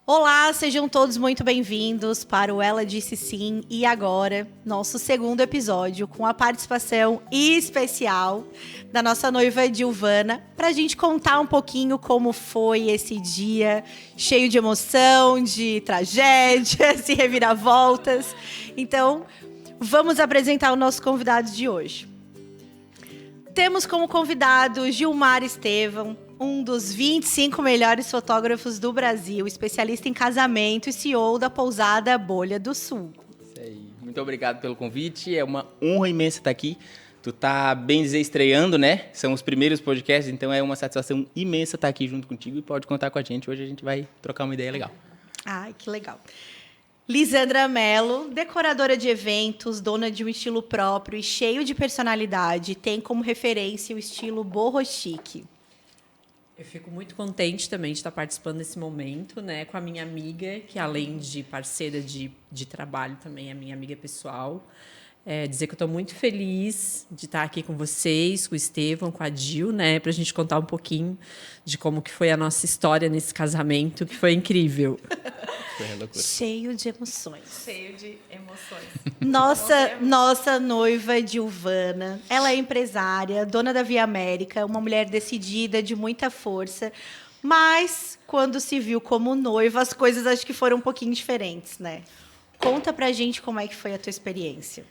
Olá, sejam todos muito bem-vindos para o Ela Disse Sim e agora, nosso segundo episódio com a participação especial da nossa noiva Dilvana, para a gente contar um pouquinho como foi esse dia cheio de emoção, de tragédias e reviravoltas. Então, vamos apresentar o nosso convidado de hoje. Temos como convidado Gilmar Estevão, um dos 25 melhores fotógrafos do Brasil, especialista em casamento e CEO da pousada Bolha do Sul. Isso aí. Muito obrigado pelo convite. É uma honra imensa estar aqui. Tu tá, bem dizer, estreando, né? São os primeiros podcasts, então é uma satisfação imensa estar aqui junto contigo e pode contar com a gente. Hoje a gente vai trocar uma ideia legal. Ai, que legal. Lisandra Mello, decoradora de eventos, dona de um estilo próprio e cheio de personalidade, tem como referência o estilo boho chique. Eu fico muito contente também de estar participando desse momento, né, com a minha amiga, que além de parceira de trabalho também é minha amiga pessoal. Dizer que eu estou muito feliz de estar aqui com vocês, com o Estevão, com a Gil, né, para a gente contar um pouquinho de como que foi a nossa história nesse casamento, que foi incrível. Foi uma loucura. Cheio de emoções. Cheio de emoções. Nossa noiva Dilvana, ela é empresária, dona da Via América, uma mulher decidida, de muita força, mas quando se viu como noiva, as coisas acho que foram um pouquinho diferentes, né? Conta pra gente como é que foi a tua experiência.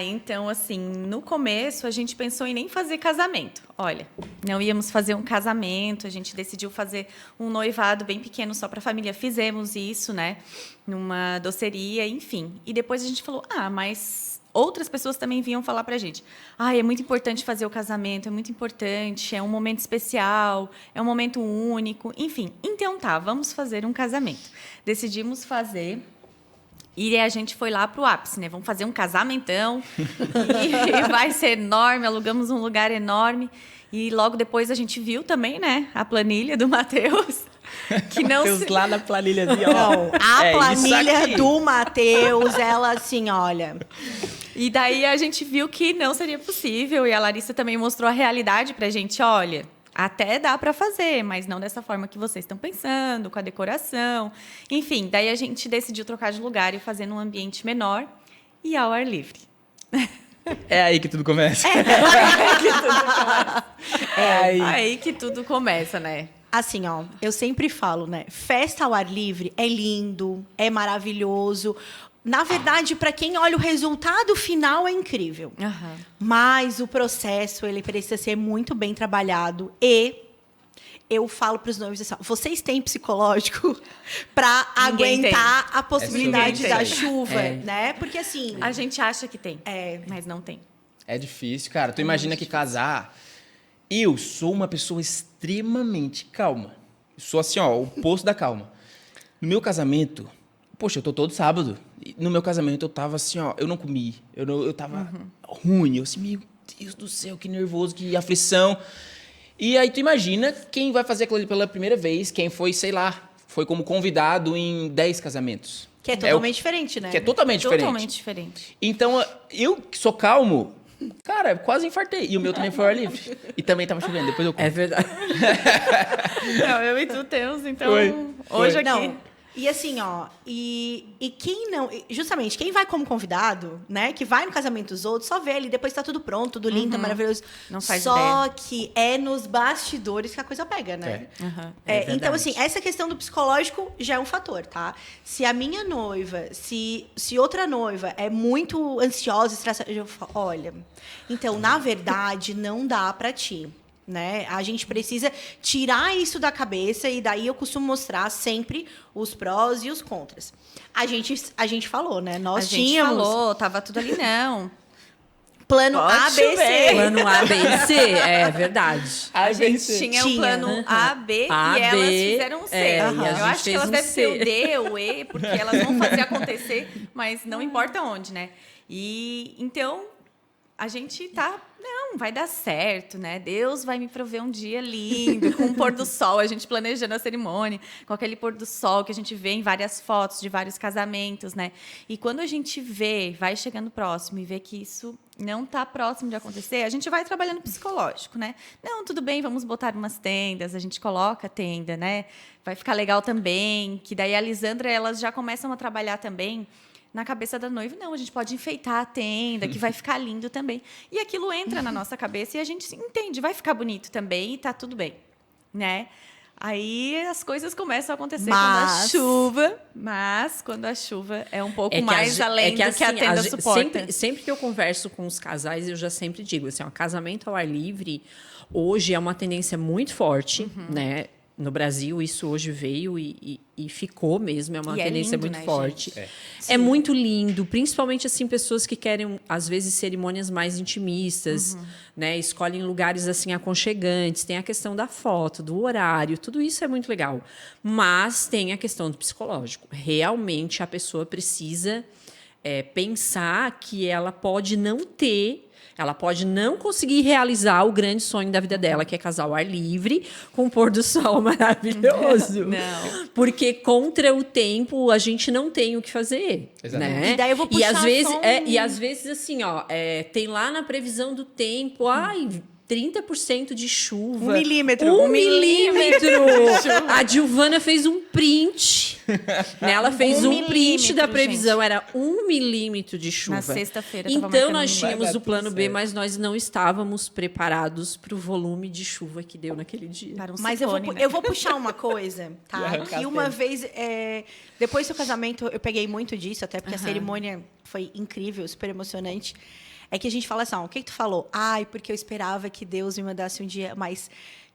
Então, assim, no começo a gente pensou em nem fazer casamento. Olha, não íamos fazer um casamento, a gente decidiu fazer um noivado bem pequeno só para a família. Fizemos isso, né, numa doceria, enfim. E depois a gente falou, mas outras pessoas também vinham falar para a gente. É muito importante fazer o casamento, é muito importante, é um momento especial, é um momento único, enfim. Então vamos fazer um casamento. Decidimos fazer. E a gente foi lá pro ápice, né? Vamos fazer um casamentão. E vai ser enorme, alugamos um lugar enorme. E logo depois a gente viu também, né? A planilha do Matheus. Que não Matheus lá na planilhazinha, ó. Não, a planilha do Matheus, ela assim, olha. E daí a gente viu que não seria possível. E a Larissa também mostrou a realidade pra gente. Olha, até dá para fazer, mas não dessa forma que vocês estão pensando, com a decoração. Enfim, daí a gente decidiu trocar de lugar e fazer num ambiente menor e ao ar livre. É aí que tudo começa. Aí que tudo começa, né? Assim, ó, eu sempre falo, né? Festa ao ar livre é lindo, é maravilhoso. Na verdade, para quem olha o resultado final, é incrível. Uhum. Mas o processo, ele precisa ser muito bem trabalhado. E eu falo para os noivos assim, vocês têm psicológico para aguentar a possibilidade da chuva, né? Porque assim... A gente acha que tem, mas não tem. É difícil, cara. Tu imagina que casar... Eu sou uma pessoa extremamente calma. Eu sou assim, ó, o oposto da calma. No meu casamento... Poxa, eu tô todo sábado. No meu casamento, eu tava assim, ó... Eu não comi. Eu tava ruim. Eu assim, meu Deus do céu, que nervoso, que aflição. E aí, tu imagina quem vai fazer aquilo ali pela primeira vez. Quem foi, sei lá, foi como convidado em 10 casamentos. Que é totalmente diferente, né? Que é totalmente diferente. Totalmente diferente. Então, eu que sou calmo... Cara, quase infartei. E o meu também foi ao ar livre. E também tava chovendo, depois eu conto. É verdade. Não, eu e tu temos, então... Foi. Hoje aqui... Não. E assim, ó, e quem não... Justamente, quem vai como convidado, né? Que vai no casamento dos outros, só vê ali, depois tá tudo pronto, tudo lindo, maravilhoso. Não faz só ideia. que é nos bastidores que a coisa pega, né? Então, assim, essa questão do psicológico já é um fator, tá? Se a minha noiva, se outra noiva é muito ansiosa, estressada, eu falo, olha, então, na verdade, não dá pra ti. Né? A gente precisa tirar isso da cabeça e daí eu costumo mostrar sempre os prós e os contras. A gente falou, né? Nós tínhamos falou, tava tudo ali, não. plano A, B, C. Plano A, B e C, é verdade. A gente tinha o plano A, B A, e elas B, fizeram o C. e a Eu gente acho que fez elas um devem C. ter o D, o E, porque elas vão fazer acontecer, mas não importa onde, né? E então a gente não, vai dar certo, né? Deus vai me prover um dia lindo, com o pôr do sol, a gente planejando a cerimônia, com aquele pôr do sol que a gente vê em várias fotos de vários casamentos, né? E quando a gente vai chegando próximo e vê que isso não tá próximo de acontecer, a gente vai trabalhando psicológico, né? Não, tudo bem, vamos botar umas tendas, a gente coloca a tenda, né? Vai ficar legal também, que daí a Lisandra, elas já começam a trabalhar também na cabeça da noiva. Não, a gente pode enfeitar a tenda, que vai ficar lindo também. E aquilo entra na nossa cabeça e a gente entende, vai ficar bonito também e tá tudo bem, né? Aí as coisas começam a acontecer quando a chuva é um pouco mais além do que a assim, tenda suporta. Sempre que eu converso com os casais, eu já sempre digo assim, ó, casamento ao ar livre hoje é uma tendência muito forte, né? No Brasil, isso hoje veio e ficou mesmo, é uma tendência lindo, muito né, forte. gente? É muito lindo, principalmente assim, pessoas que querem, às vezes, cerimônias mais intimistas, né? Escolhem lugares assim aconchegantes, tem a questão da foto, do horário, tudo isso é muito legal. Mas tem a questão do psicológico. Realmente a pessoa precisa pensar que ela pode não ter. Ela pode não conseguir realizar o grande sonho da vida dela, que é casar ao ar livre, com um pôr do sol maravilhoso. Não. Porque contra o tempo a gente não tem o que fazer. Exatamente. Né? E daí eu vou puxar E às vezes, assim, ó, tem lá na previsão do tempo, 30% de chuva. 1 milímetro. 1 milímetro. A Giovana fez um print. Né? Ela fez um print da previsão. gente. Era 1 milímetro de chuva. Na sexta-feira, tava Então, marcando nós um tínhamos Vai dar o plano tudo B, certo. mas nós não estávamos preparados para o volume de chuva que deu naquele dia. Para um Mas ciclone, né? eu vou puxar uma coisa, E tá? arrancar Que as uma pernas. vez, depois do seu casamento, eu peguei muito disso, até porque a cerimônia foi incrível, super emocionante. É que a gente fala assim, ó, o que tu falou? Ai, porque eu esperava que Deus me mandasse um dia, mas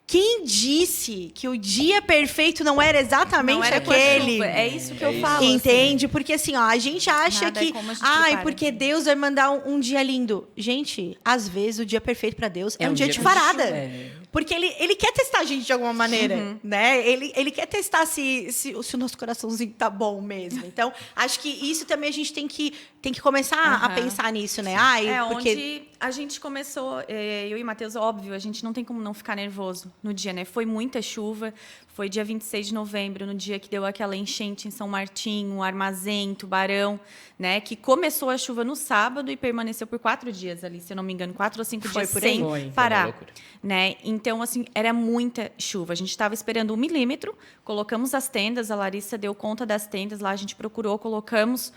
quem disse que o dia perfeito não era exatamente Não era com a aquele? chuva, é isso que É eu isso. falo. Entende? Porque assim, ó, a gente acha Nada é que, como a gente ai, prepara. porque Deus vai mandar um dia lindo. Gente, às vezes o dia perfeito para Deus é um dia de de farada. chuva. É. Porque ele quer testar a gente de alguma maneira, né? Ele quer testar se o nosso coraçãozinho tá bom mesmo. Então, acho que isso também a gente tem que começar a Aham. pensar nisso, né? Ai, porque onde a gente começou, eu e o Matheus, óbvio, a gente não tem como não ficar nervoso no dia, né? Foi muita chuva, foi dia 26 de novembro, no dia que deu aquela enchente em São Martinho, Armazém, Tubarão, né? Que começou a chuva no sábado e permaneceu por 4 dias ali, se eu não me engano, 4 ou 5 Foi dias por aí. sem Foi uma parar. loucura. Né? Então, assim, era muita chuva. A gente estava esperando 1 milímetro, colocamos as tendas, a Larissa deu conta das tendas, lá a gente procurou, colocamos,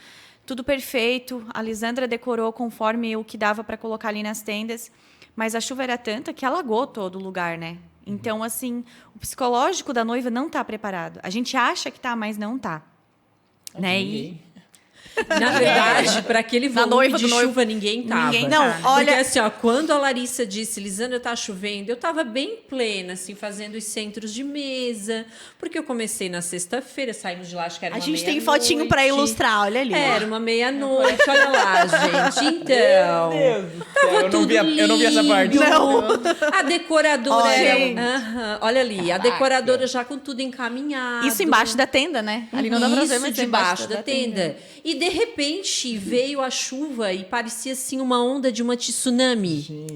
tudo perfeito. A Lisandra decorou conforme o que dava para colocar ali nas tendas, mas a chuva era tanta que alagou todo o lugar, né? Então, assim, o psicológico da noiva não está preparado. A gente acha que está, mas não está. Né? Ninguém. Na verdade, para aquele Na volume noiva de do noivo, chuva, ninguém tava. ninguém Não, tá. olha- Porque assim, ó, quando a Larissa disse, Lisandra, tá chovendo, eu tava bem plena, assim, fazendo os centros de mesa, porque eu comecei na sexta-feira, saímos de lá, acho que era a uma gente tem meia-noite. fotinho para ilustrar, olha ali. Era uma meia-noite, olha lá, gente. Então, tava tudo eu não vi essa parte. lindo. Não. A decoradora Olha. era... Aham, olha ali, a decoradora já com tudo encaminhado. Isso embaixo da tenda, né? Ali não dá pra ver, Isso mas debaixo da tenda. E de repente veio a chuva e parecia assim uma onda de uma tsunami.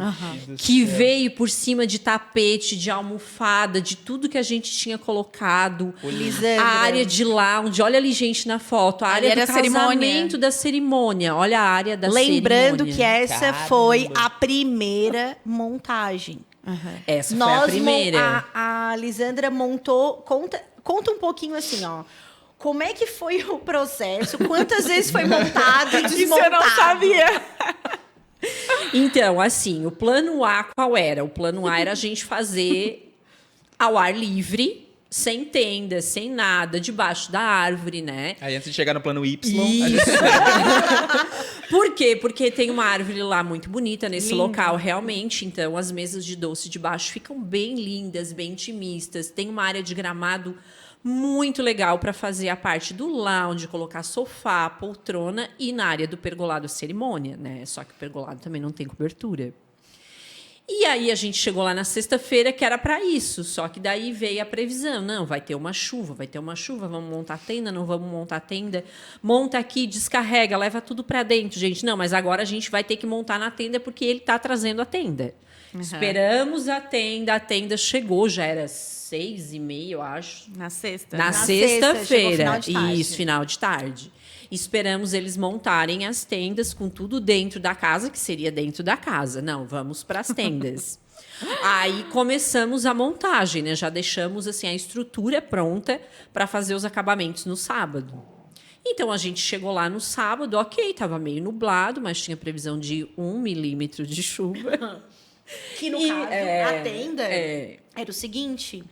Que veio por cima de tapete, de almofada, de tudo que a gente tinha colocado. Lisandra. A área de lounge, olha ali, gente, na foto. A Ali área era do a cerimônia. casamento da cerimônia. Olha a área da Lembrando cerimônia. que essa Caramba. foi a primeira montagem. Essa foi a primeira. A Lisandra montou. Conta um pouquinho assim, ó. Como é que foi o processo? Quantas vezes foi montado e desmontado? Então, assim, o plano A qual era? O plano A era a gente fazer ao ar livre, sem tenda, sem nada, debaixo da árvore, né? Aí antes de chegar no plano Y, Isso. Por quê? Porque tem uma árvore lá muito bonita nesse local, realmente. Então, as mesas de doce de baixo ficam bem lindas, bem intimistas. Tem uma área de gramado muito legal para fazer a parte do lounge, colocar sofá, poltrona e na área do pergolado cerimônia, né? Só que o pergolado também não tem cobertura. E aí a gente chegou lá na sexta-feira que era para isso, só que daí veio a previsão, não, vai ter uma chuva, vamos montar tenda, não vamos montar tenda, monta aqui, descarrega, leva tudo para dentro, gente, não, mas agora a gente vai ter que montar na tenda porque ele está trazendo a tenda. Esperamos a tenda chegou, já era 6h30, eu acho. Na sexta. Na Na sexta, chegou sexta-feira. final de tarde. Isso, final de tarde. Esperamos eles montarem as tendas com tudo dentro da casa, que seria dentro da casa. Não, vamos para as tendas. Aí começamos a montagem, né? Já deixamos assim a estrutura pronta para fazer os acabamentos no sábado. Então a gente chegou lá no sábado, ok, estava meio nublado, mas tinha previsão de 1 milímetro de chuva. Que no E, caso, a tenda é. era o seguinte: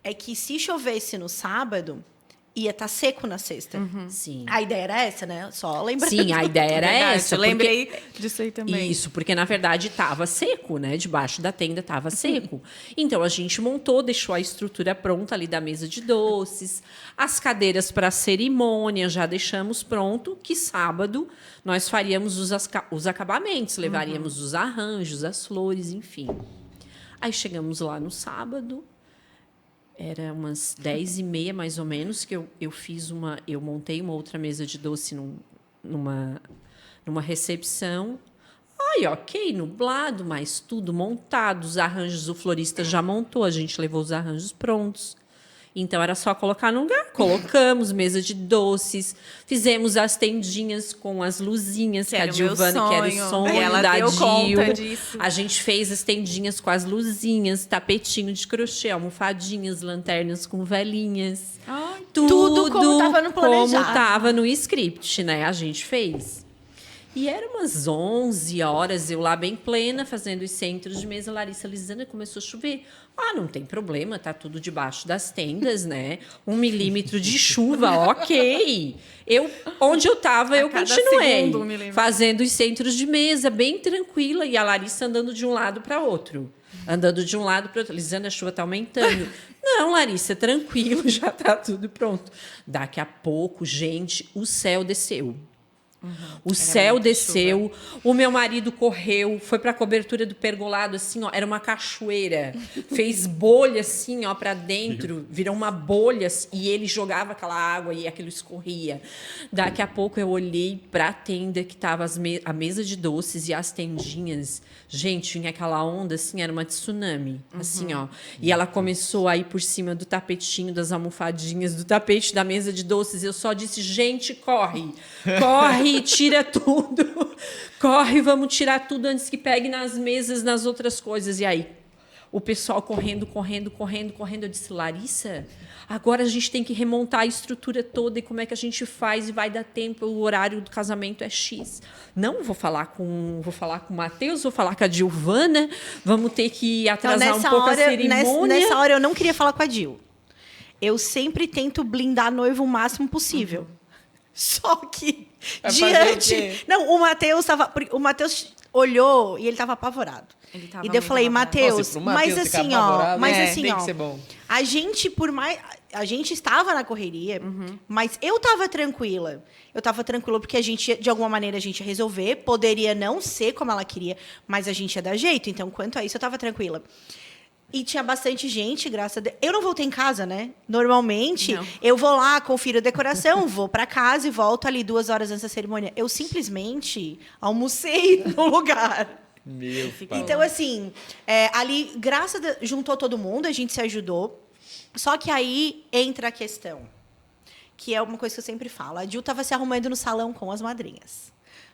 é que se chovesse no sábado, ia estar seco na sexta. Sim. A ideia era essa, né? Só lembrando. Sim, a ideia era Verdade, essa. eu porque- lembrei disso aí também. Isso, porque na verdade estava seco, né? Debaixo da tenda estava seco. Então a gente montou, deixou a estrutura pronta ali da mesa de doces, as cadeiras para a cerimônia, já deixamos pronto, que sábado nós faríamos os acabamentos, levaríamos os arranjos, as flores, enfim. Aí chegamos lá no sábado. Era umas 10h30, mais ou menos, que eu montei uma outra mesa de doce numa recepção. Ai, ok, nublado, mas tudo montado. Os arranjos, o florista já montou, a gente levou os arranjos prontos. Então, era só colocar no lugar. Colocamos mesa de doces, fizemos as tendinhas com as luzinhas, que a era o meu Dilvana, que era o sonho. sonho Ela da deu Dil. conta disso. A gente fez as tendinhas com as luzinhas, tapetinho de crochê, almofadinhas, lanternas com velinhas. Ai, Tudo como tava no planejado. Como tava no script, né? A gente fez. E era umas 11 horas, eu lá bem plena, fazendo os centros de mesa. Larissa Lisana começou a chover. Ah, não tem problema, tá tudo debaixo das tendas, né? 1 milímetro de chuva, ok. Onde eu tava, eu cada continuei segundo, 1 milímetro. fazendo os centros de mesa, bem tranquila. E a Larissa andando de um lado para outro. Andando de um lado para outro. Lisana, a chuva tá aumentando. Não, Larissa, tranquilo, já tá tudo pronto. Daqui a pouco, gente, o céu desceu. O céu desceu, o meu marido correu, foi para a cobertura do pergolado, assim, ó, era uma cachoeira, fez bolha assim, ó, para dentro, virou uma bolha e ele jogava aquela água e aquilo escorria. Daqui a pouco eu olhei para a tenda que tava a mesa de doces e as tendinhas. Gente, vinha aquela onda assim, era uma tsunami, assim, ó. E ela começou a ir por cima do tapetinho, das almofadinhas, do tapete da mesa de doces. Eu só disse, gente, corre, corre, tira tudo. Corre, vamos tirar tudo antes que pegue nas mesas, nas outras coisas. E aí, o pessoal correndo. Eu disse, Larissa, agora a gente tem que remontar a estrutura toda e como é que a gente faz e vai dar tempo, o horário do casamento é X. Não, vou falar com o Matheus, vou falar com a Dilvana, vamos ter que atrasar um pouco a cerimônia. Nessa hora eu não queria falar com a Dil. Eu sempre tento blindar a noiva o máximo possível. Só que Vai fazer o diante... quê? Não, o Matheus olhou e ele estava apavorado. Ele tava E daí eu muito falei, apavorado. Matheus, Nossa, pro mas Matheus ficar assim, ó, apavorado, mas é, assim, tem ó, que ser bom. a gente, por mais... A gente estava na correria, mas eu estava tranquila. Eu estava tranquila porque a gente, de alguma maneira, a gente ia resolver. Poderia não ser como ela queria, mas a gente ia dar jeito. Então, quanto a isso, eu estava tranquila. E tinha bastante gente, graças a Deus. Eu não voltei em casa, né? Normalmente, Não. eu vou lá, confiro a decoração, vou para casa e volto ali 2 horas antes da cerimônia. Eu simplesmente almocei no lugar. Meu pai. Então, assim, ali, juntou todo mundo, a gente se ajudou. Só que aí entra a questão, que é uma coisa que eu sempre falo. A Dil estava se arrumando no salão com as madrinhas.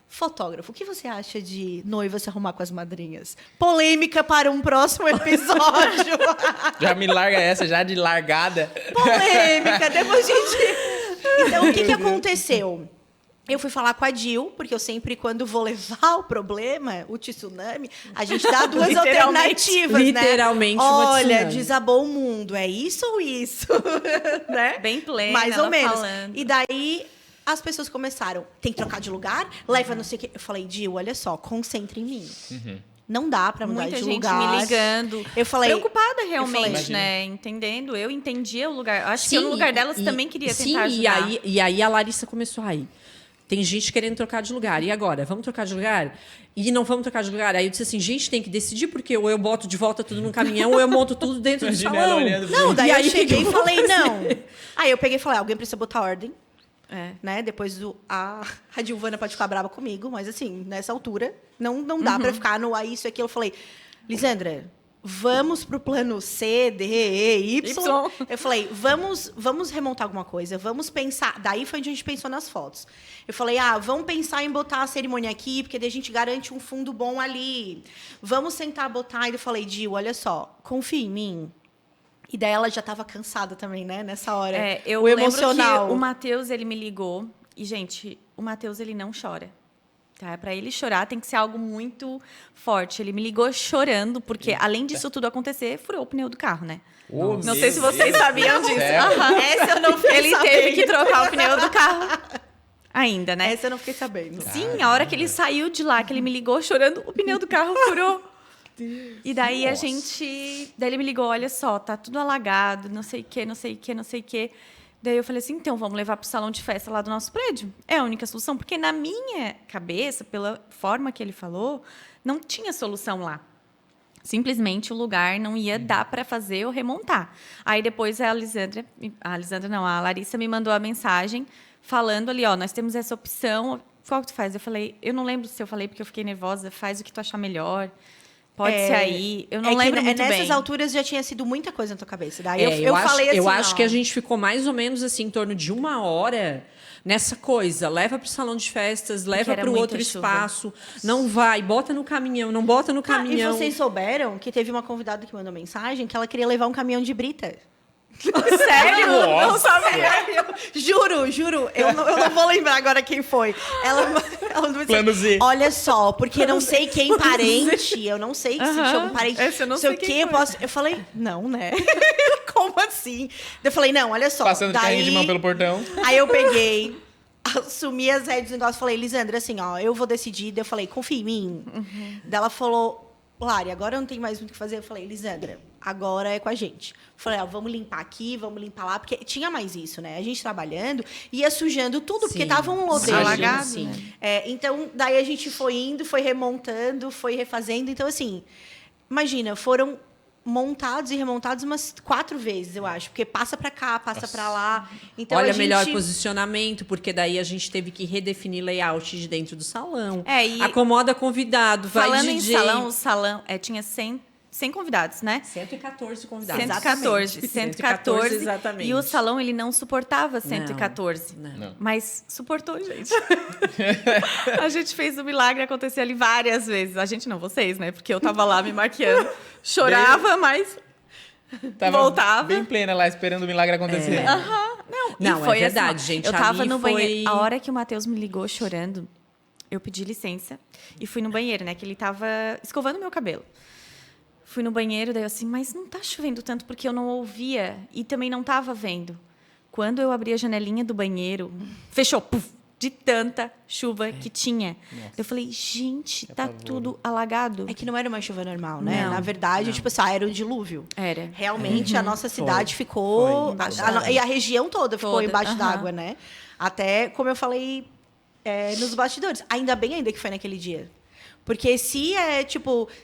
Fotógrafo, o que você acha de noiva se arrumar com as madrinhas? Polêmica para um próximo episódio. Já me larga essa, já de largada. Polêmica, depois a gente... Então, o que aconteceu? Eu fui falar com a Dil, porque eu sempre, quando vou levar o problema, o tsunami, a gente dá duas alternativas, literalmente né? uma Olha, tsunami. desabou o mundo, é isso ou isso? Né? Bem plena, Mais ou ela menos. falando. E daí, as pessoas começaram, tem que trocar de lugar, leva não sei o quê. Eu falei, Dil, olha só, concentra em mim. Não dá pra mudar Muita de gente lugar. me ligando. Eu falei... Preocupada realmente, Imagina. né? Entendendo. Eu entendia o lugar. Eu acho que eu, no lugar delas, também queria tentar sim, ajudar. e aí a Larissa começou aí. Tem gente querendo trocar de lugar. E agora? Vamos trocar de lugar? E não vamos trocar de lugar? Aí eu disse assim, gente, tem que decidir, porque ou eu boto de volta tudo num caminhão, ou eu monto tudo dentro do Imagina ela salão. olhando Não, daí E eu aí, cheguei que e eu falei, vou não. Aí eu peguei e falei, alguém precisa botar ordem. É. Né? Depois a Dilvana pode ficar brava comigo, mas assim, nessa altura, não dá pra ficar no isso e aquilo. Eu falei, Lisandra, vamos pro plano C, D, E, Y. Y. Eu falei, vamos remontar alguma coisa, vamos pensar. Daí foi onde a gente pensou nas fotos. Eu falei, vamos pensar em botar a cerimônia aqui, porque daí a gente garante um fundo bom ali. Vamos tentar botar. E eu falei, Gil, olha só, confia em mim. E daí ela já estava cansada também, né? Nessa hora. Eu o lembro emocional. que o Matheus, ele me ligou. E, gente, o Matheus, ele não chora. Tá? Para ele chorar, tem que ser algo muito forte. Ele me ligou chorando, porque, além disso tudo acontecer, furou o pneu do carro, né? Oh, Não meu sei se vocês Deus. sabiam disso. Sério? Aham. Essa eu não fiquei Ele sabendo. teve que trocar o pneu do carro. Ainda, né? Essa eu não fiquei sabendo. Sim, a hora que ele saiu de lá, que ele me ligou chorando, o pneu do carro furou. E daí Nossa. Daí ele me ligou, olha só, tá tudo alagado, não sei o quê, não sei o quê, não sei o quê. Daí eu falei assim, então, vamos levar pro salão de festa lá do nosso prédio. É a única solução, porque na minha cabeça, pela forma que ele falou, não tinha solução lá. Simplesmente o lugar não ia dar para fazer ou remontar. Aí depois a Larissa me mandou a mensagem falando ali, ó, nós temos essa opção, qual que tu faz? Eu falei, eu não lembro se eu falei porque eu fiquei nervosa, faz o que tu achar melhor. Pode ser aí. Eu não lembro muito nessas bem. alturas já tinha sido muita coisa na tua cabeça. Daí eu falei assim, eu acho ó, que a gente ficou mais ou menos assim, em torno de 1 hora nessa coisa. Leva para o salão de festas, leva era para o muita outro chuva. espaço. Não vai, bota no caminhão, não bota no E caminhão. vocês souberam que teve uma convidada que mandou mensagem que ela queria levar um caminhão de brita. Sério? Não Nossa. sabia. Juro, eu não vou lembrar agora quem foi. Ela mandou Plano Z. olha só, porque não sei quem parente, eu não sei se tinha algum parente. Esse eu não sei sei o quem que, eu foi. posso. Eu falei, não, né? Como assim? Eu falei, não, olha só. Passando de carrinho de mão pelo portão. Aí eu peguei, assumi as rédeas do negócio, falei, Lisandra, assim, ó, eu vou decidir. Daí eu falei, confia em mim. Daí ela falou, Lari, agora eu não tenho mais muito o que fazer. Eu falei, Lisandra, agora é com a gente. Falei, ó, vamos limpar aqui, vamos limpar lá, porque tinha mais isso, né? A gente trabalhando, ia sujando tudo, porque Sim, tava um sim, lodeio. alagado, sim. né? Então, daí a gente foi indo, foi remontando, foi refazendo. Então, assim, imagina, foram montados e remontados umas 4 vezes, eu acho. Porque passa para cá, passa para lá. Então, Olha, a gente... melhor posicionamento, porque daí a gente teve que redefinir layout de dentro do salão. E Acomoda convidado, vai falando em DJ. salão, o salão tinha 100 convidados, né? 114 convidados. 114. 114. Exatamente. E o salão, ele não suportava 114. Não. Mas suportou, gente. A gente fez o milagre acontecer ali várias vezes. A gente não, vocês, né? Porque eu tava lá me maquiando. Chorava, mas Tava voltava. bem plena lá, esperando o milagre acontecer. Não, E foi é verdade, assim, ó, gente. Eu tava ali no foi... banheiro. A hora que o Matheus me ligou chorando, eu pedi licença e fui no banheiro, né? Que ele tava escovando meu cabelo. Fui no banheiro, daí eu assim, mas não tá chovendo tanto porque eu não ouvia e também não tava vendo. Quando eu abri a janelinha do banheiro, fechou, puf, de tanta chuva que tinha. Eu falei, gente, tá tudo alagado. É que não era uma chuva normal, né? Não, Na verdade, tipo assim, era um dilúvio. Era. Realmente, a nossa cidade ficou... Embaixo e a região toda ficou Toda, embaixo aham. d'água, né? Até, como eu falei, nos bastidores. Ainda bem ainda que foi naquele dia. Porque se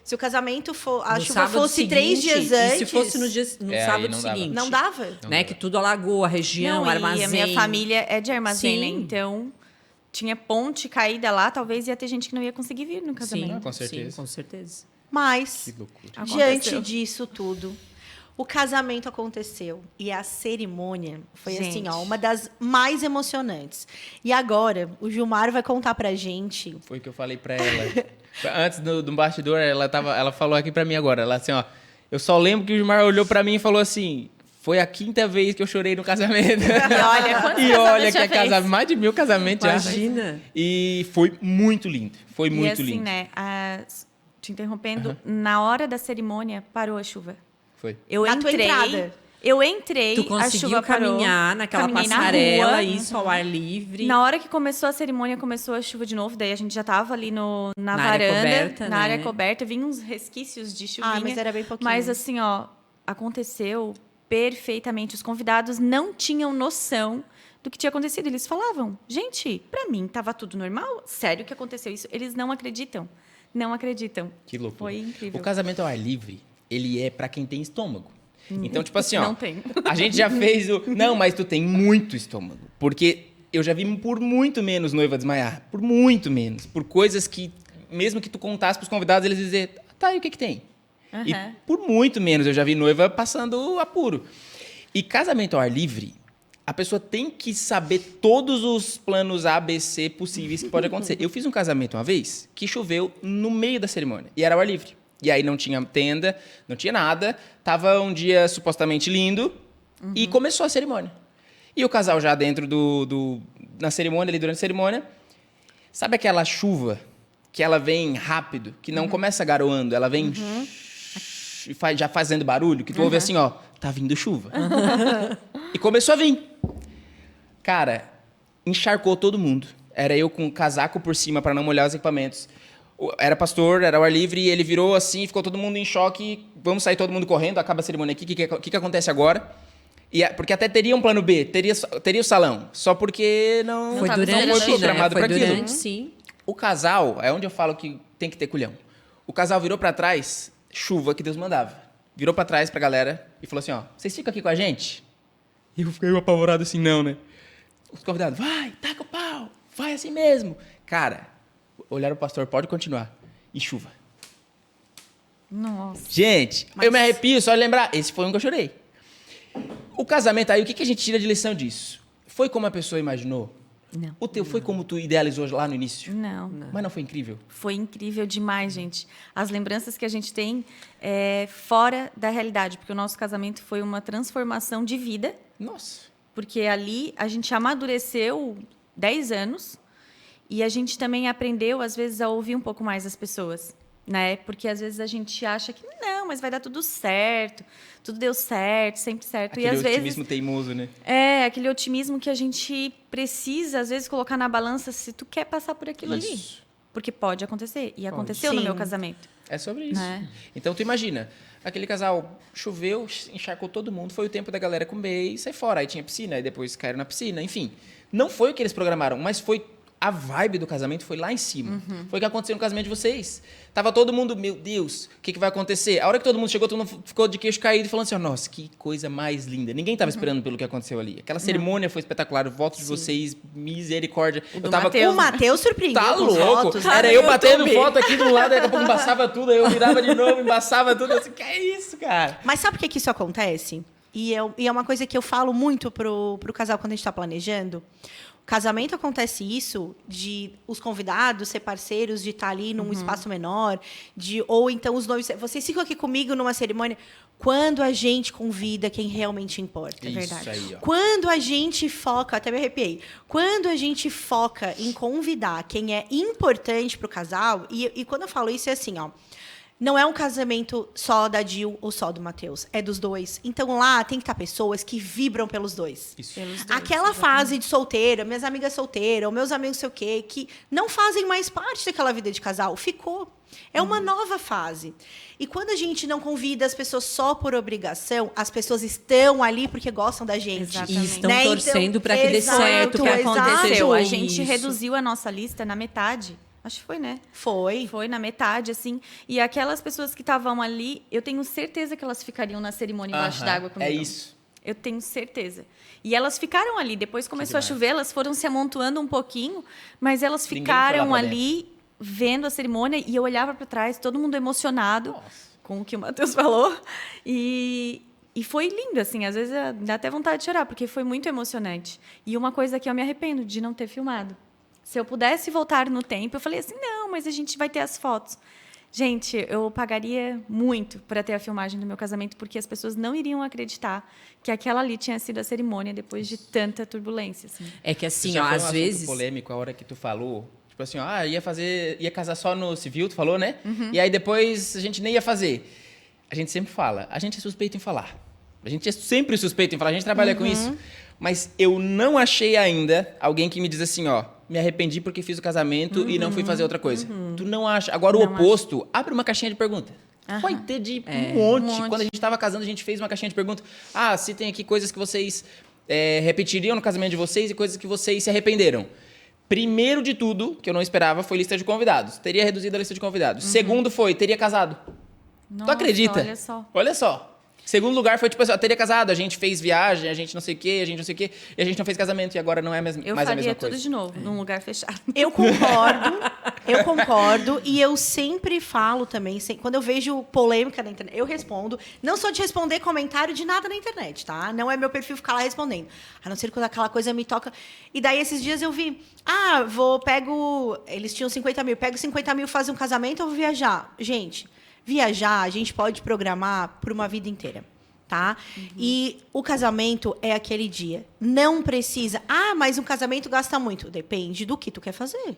se o casamento for... A No chuva sábado fosse 3 seguinte, dias antes... E se fosse no aí sábado não dava. seguinte. Não dava? Né? Que tudo alagou, a região, Não, armazém. e a minha família é de armazém, né? Sim. Então, tinha ponte caída lá, talvez ia ter gente que não ia conseguir vir no casamento. Sim, Com certeza. Sim, com certeza. Mas, Que loucura. diante Aconteceu. disso tudo, o casamento aconteceu. E a cerimônia foi, Gente. assim, ó, uma das mais emocionantes. E agora, o Gilmar vai contar pra gente... Foi o que eu falei pra ela. Antes do bastidor, ela falou aqui pra mim agora. Ela assim, ó. Eu só lembro que o Gilmar olhou pra mim e falou assim: foi a 5ª vez que eu chorei no casamento. E olha, quantos E olha casamentos que já é fez? casado, mais de 1000 casamentos já. Imagina. E foi muito lindo. Foi E muito assim, lindo. né? Te interrompendo, na hora da cerimônia, parou a chuva. Foi. Eu Na tua entrei. entrada. Eu entrei, Tu a conseguiu chuva parou. caminhar naquela Caminhei na passarela, rua. isso ao ar livre. Na hora que começou a cerimônia, começou a chuva de novo. Daí a gente já tava ali na Na varanda, área coberta, na né? área coberta. Vinha uns resquícios de chuvinha. mas era bem pouquinho. Mas assim, ó, aconteceu perfeitamente. Os convidados não tinham noção do que tinha acontecido. Eles falavam, gente, pra mim tava tudo normal. Sério que aconteceu isso? Eles não acreditam. Não acreditam. Que loucura. Foi incrível. O casamento ao ar livre, ele é pra quem tem estômago. Então, tipo assim, ó. Não tem. A gente já fez o. Não, mas tu tem muito estômago. Porque eu já vi por muito menos noiva desmaiar. Por muito menos. Por coisas que, mesmo que tu contasse pros convidados, eles dizer, tá, e o que que tem? E por muito menos eu já vi noiva passando apuro. E casamento ao ar livre, a pessoa tem que saber todos os planos A, B, C possíveis que pode acontecer. Eu fiz um casamento uma vez que choveu no meio da cerimônia e era ao ar livre. E aí não tinha tenda, não tinha nada, tava um dia supostamente lindo e começou a cerimônia. E o casal já dentro na cerimônia, ali durante a cerimônia, sabe aquela chuva que ela vem rápido, que não começa garoando, ela vem e já fazendo barulho, que tu ouve assim, ó, tá vindo chuva. E começou a vir. Cara, encharcou todo mundo. Era eu com um casaco por cima para não molhar os equipamentos. Era pastor, era ao ar livre, e ele virou assim, ficou todo mundo em choque. Vamos sair todo mundo correndo, acaba a cerimônia aqui, o que acontece agora? Porque até teria um plano B, teria o salão, só porque não Foi tava durante, programado né? Foi para aquilo. durante, sim. O casal, é onde eu falo que tem que ter culhão. O casal virou para trás, chuva que Deus mandava. Virou para trás pra galera e falou assim, ó, vocês ficam aqui com a gente? E eu fiquei apavorado assim, não, né? Os convidados, vai, taca o pau, vai assim mesmo. Cara, olharam o pastor, pode continuar. E chuva. Nossa. Gente, eu me arrepio só de lembrar. Esse foi um que eu chorei. O casamento aí, o que a gente tira de lição disso? Foi como a pessoa imaginou? Não. O teu foi como tu idealizou lá no início? Não. Mas não foi incrível? Foi incrível demais, gente. As lembranças que a gente tem fora da realidade, porque o nosso casamento foi uma transformação de vida, Nossa. porque ali a gente amadureceu 10 anos e a gente também aprendeu, às vezes, a ouvir um pouco mais as pessoas, né? Porque às vezes a gente acha que não, mas vai dar tudo certo, tudo deu certo, sempre certo. Aquele e às otimismo vezes teimoso, né? aquele otimismo que a gente precisa, às vezes, colocar na balança se tu quer passar por aquilo ali. Isso. Porque pode acontecer. E aconteceu no Sim. meu casamento. É sobre isso. Né? Então, tu imagina, aquele casal choveu, encharcou todo mundo, foi o tempo da galera comer e sair fora. Aí tinha piscina, aí depois caíram na piscina, enfim. Não foi o que eles programaram, mas foi a vibe do casamento foi lá em cima. Foi o que aconteceu no casamento de vocês. Tava todo mundo, meu Deus, o que vai acontecer? A hora que todo mundo chegou, todo mundo ficou de queixo caído e falando assim, ó, nossa, que coisa mais linda. Ninguém tava esperando pelo que aconteceu ali. Aquela cerimônia foi espetacular, o voto de vocês, misericórdia. do Mateus. O Matheus surpreendeu Tá com os louco? votos. Tá Era no eu batendo YouTube. foto aqui do lado, daqui a pouco embaçava tudo, aí eu virava de novo, embaçava tudo. Assim, que é isso, cara? Mas sabe por que isso acontece? E é uma coisa que eu falo muito pro casal quando a gente está planejando. O casamento acontece isso de os convidados ser parceiros, de estar ali num espaço menor, ou então os noivos. Vocês ficam aqui comigo numa cerimônia quando a gente convida quem realmente importa. Isso verdade. aí, ó. Quando a gente foca, até me arrepiei, quando a gente foca em convidar quem é importante para o casal, e quando eu falo isso é assim, ó. Não é um casamento só da Dil ou só do Matheus, é dos dois. Então lá tem que estar pessoas que vibram pelos dois. Isso. Pelos dois, Aquela fase de solteira, minhas amigas solteiras, ou meus amigos sei o quê, que não fazem mais parte daquela vida de casal, ficou. É uma nova fase. E quando a gente não convida as pessoas só por obrigação, as pessoas estão ali porque gostam da gente. Exatamente. E estão Né? torcendo Então, para que dê exato, certo, o que exato. aconteceu. A gente Isso. reduziu a nossa lista na metade. Acho que foi, né? Foi. Foi na metade, assim. E aquelas pessoas que estavam ali, eu tenho certeza que elas ficariam na cerimônia embaixo Aham, d'água comigo. É isso. Eu tenho certeza. E elas ficaram ali. Depois começou a demais. chover, elas foram se amontoando um pouquinho, mas elas Ninguém foi lá ficaram pra ali vendo a cerimônia e eu olhava para trás, todo mundo emocionado Nossa. com o que o Matheus falou. E foi lindo, assim. Às vezes dá até vontade de chorar, porque foi muito emocionante. E uma coisa que eu me arrependo de não ter filmado. Se eu pudesse voltar no tempo, eu falei assim, não, mas a gente vai ter as fotos. Gente, eu pagaria muito para ter a filmagem do meu casamento, porque as pessoas não iriam acreditar que aquela ali tinha sido a cerimônia depois de tanta turbulência. Assim. É que assim, Já ó, foi um às assunto vezes... polêmico a hora que tu falou. Tipo assim, ó, ia casar só no civil, tu falou, né? E aí depois a gente nem ia fazer. A gente sempre fala, a gente é suspeito em falar. A gente é sempre suspeito em falar, a gente trabalha com isso. Mas eu não achei ainda alguém que me diz assim, ó, me arrependi porque fiz o casamento e não fui fazer outra coisa. Tu não acha? Agora o Não oposto, abre uma caixinha de pergunta. Vai ter de um monte. Um monte. Quando a gente estava casando, a gente fez uma caixinha de pergunta. Ah, se tem aqui coisas que vocês repetiriam no casamento de vocês e coisas que vocês se arrependeram. Primeiro de tudo, que eu não esperava, foi lista de convidados. Teria reduzido a lista de convidados. Segundo foi, teria casado. Nossa, Tu acredita? olha só. Olha só. Segundo lugar foi, tipo assim, ó, teria casado, a gente fez viagem, a gente não sei o quê, a gente não sei o quê, e a gente não fez casamento, e agora não é mais Eu a mesma faria coisa. tudo de novo, num lugar fechado. Eu concordo, Eu concordo e eu sempre falo também, quando eu vejo polêmica na internet, eu respondo. Não sou de responder comentário de nada na internet, tá? Não é meu perfil ficar lá respondendo. A não ser quando aquela coisa me toca. E daí, esses dias eu vi, eles tinham 50 mil, pego 50 mil, faço um casamento, eu vou viajar. Gente, viajar, a gente pode programar por uma vida inteira. Tá? E o casamento é aquele dia. Não precisa. Mas um casamento gasta muito. Depende do que tu quer fazer.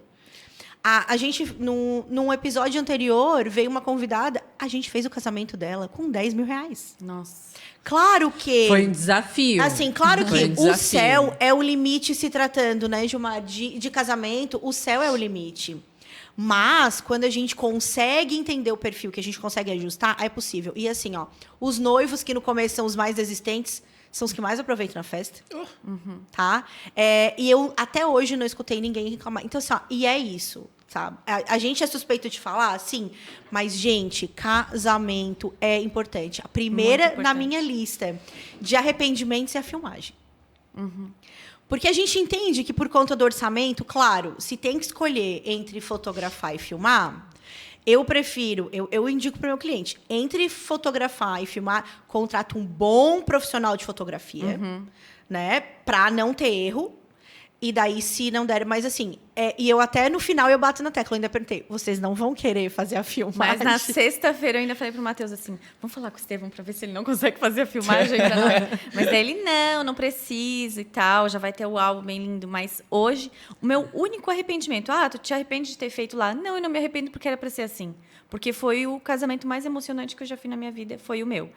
A gente, num episódio anterior, veio uma convidada, a gente fez o casamento dela com 10 mil reais. Nossa. Claro que... Foi um desafio. Assim, claro Foi que um desafio. o céu é o limite se tratando, né, Gilmar, de casamento, o céu é o limite. Mas, quando a gente consegue entender o perfil, que a gente consegue ajustar, é possível. E assim, os noivos que no começo são os mais resistentes, são os que mais aproveitam na festa. Tá? E eu, até hoje, não escutei ninguém reclamar. Então, assim, e é isso, sabe? A gente é suspeito de falar, sim. Mas, gente, casamento é importante. A primeira na minha lista de arrependimentos é a filmagem. Porque a gente entende que, por conta do orçamento, claro, se tem que escolher entre fotografar e filmar, eu prefiro, eu indico para o meu cliente, entre fotografar e filmar, contrata um bom profissional de fotografia, né, para não ter erro. E daí, se não der, mas assim, e eu até no final eu bato na tecla, eu ainda perguntei, vocês não vão querer fazer a filmagem? Mas na sexta-feira eu ainda falei pro Matheus assim, vamos falar com o Estevão para ver se ele não consegue fazer a filmagem ainda não. Mas daí ele, não precisa e tal, já vai ter o álbum bem lindo. Mas hoje, o meu único arrependimento, tu te arrepende de ter feito lá? Não, eu não me arrependo porque era para ser assim. Porque foi o casamento mais emocionante que eu já fiz na minha vida, foi o meu.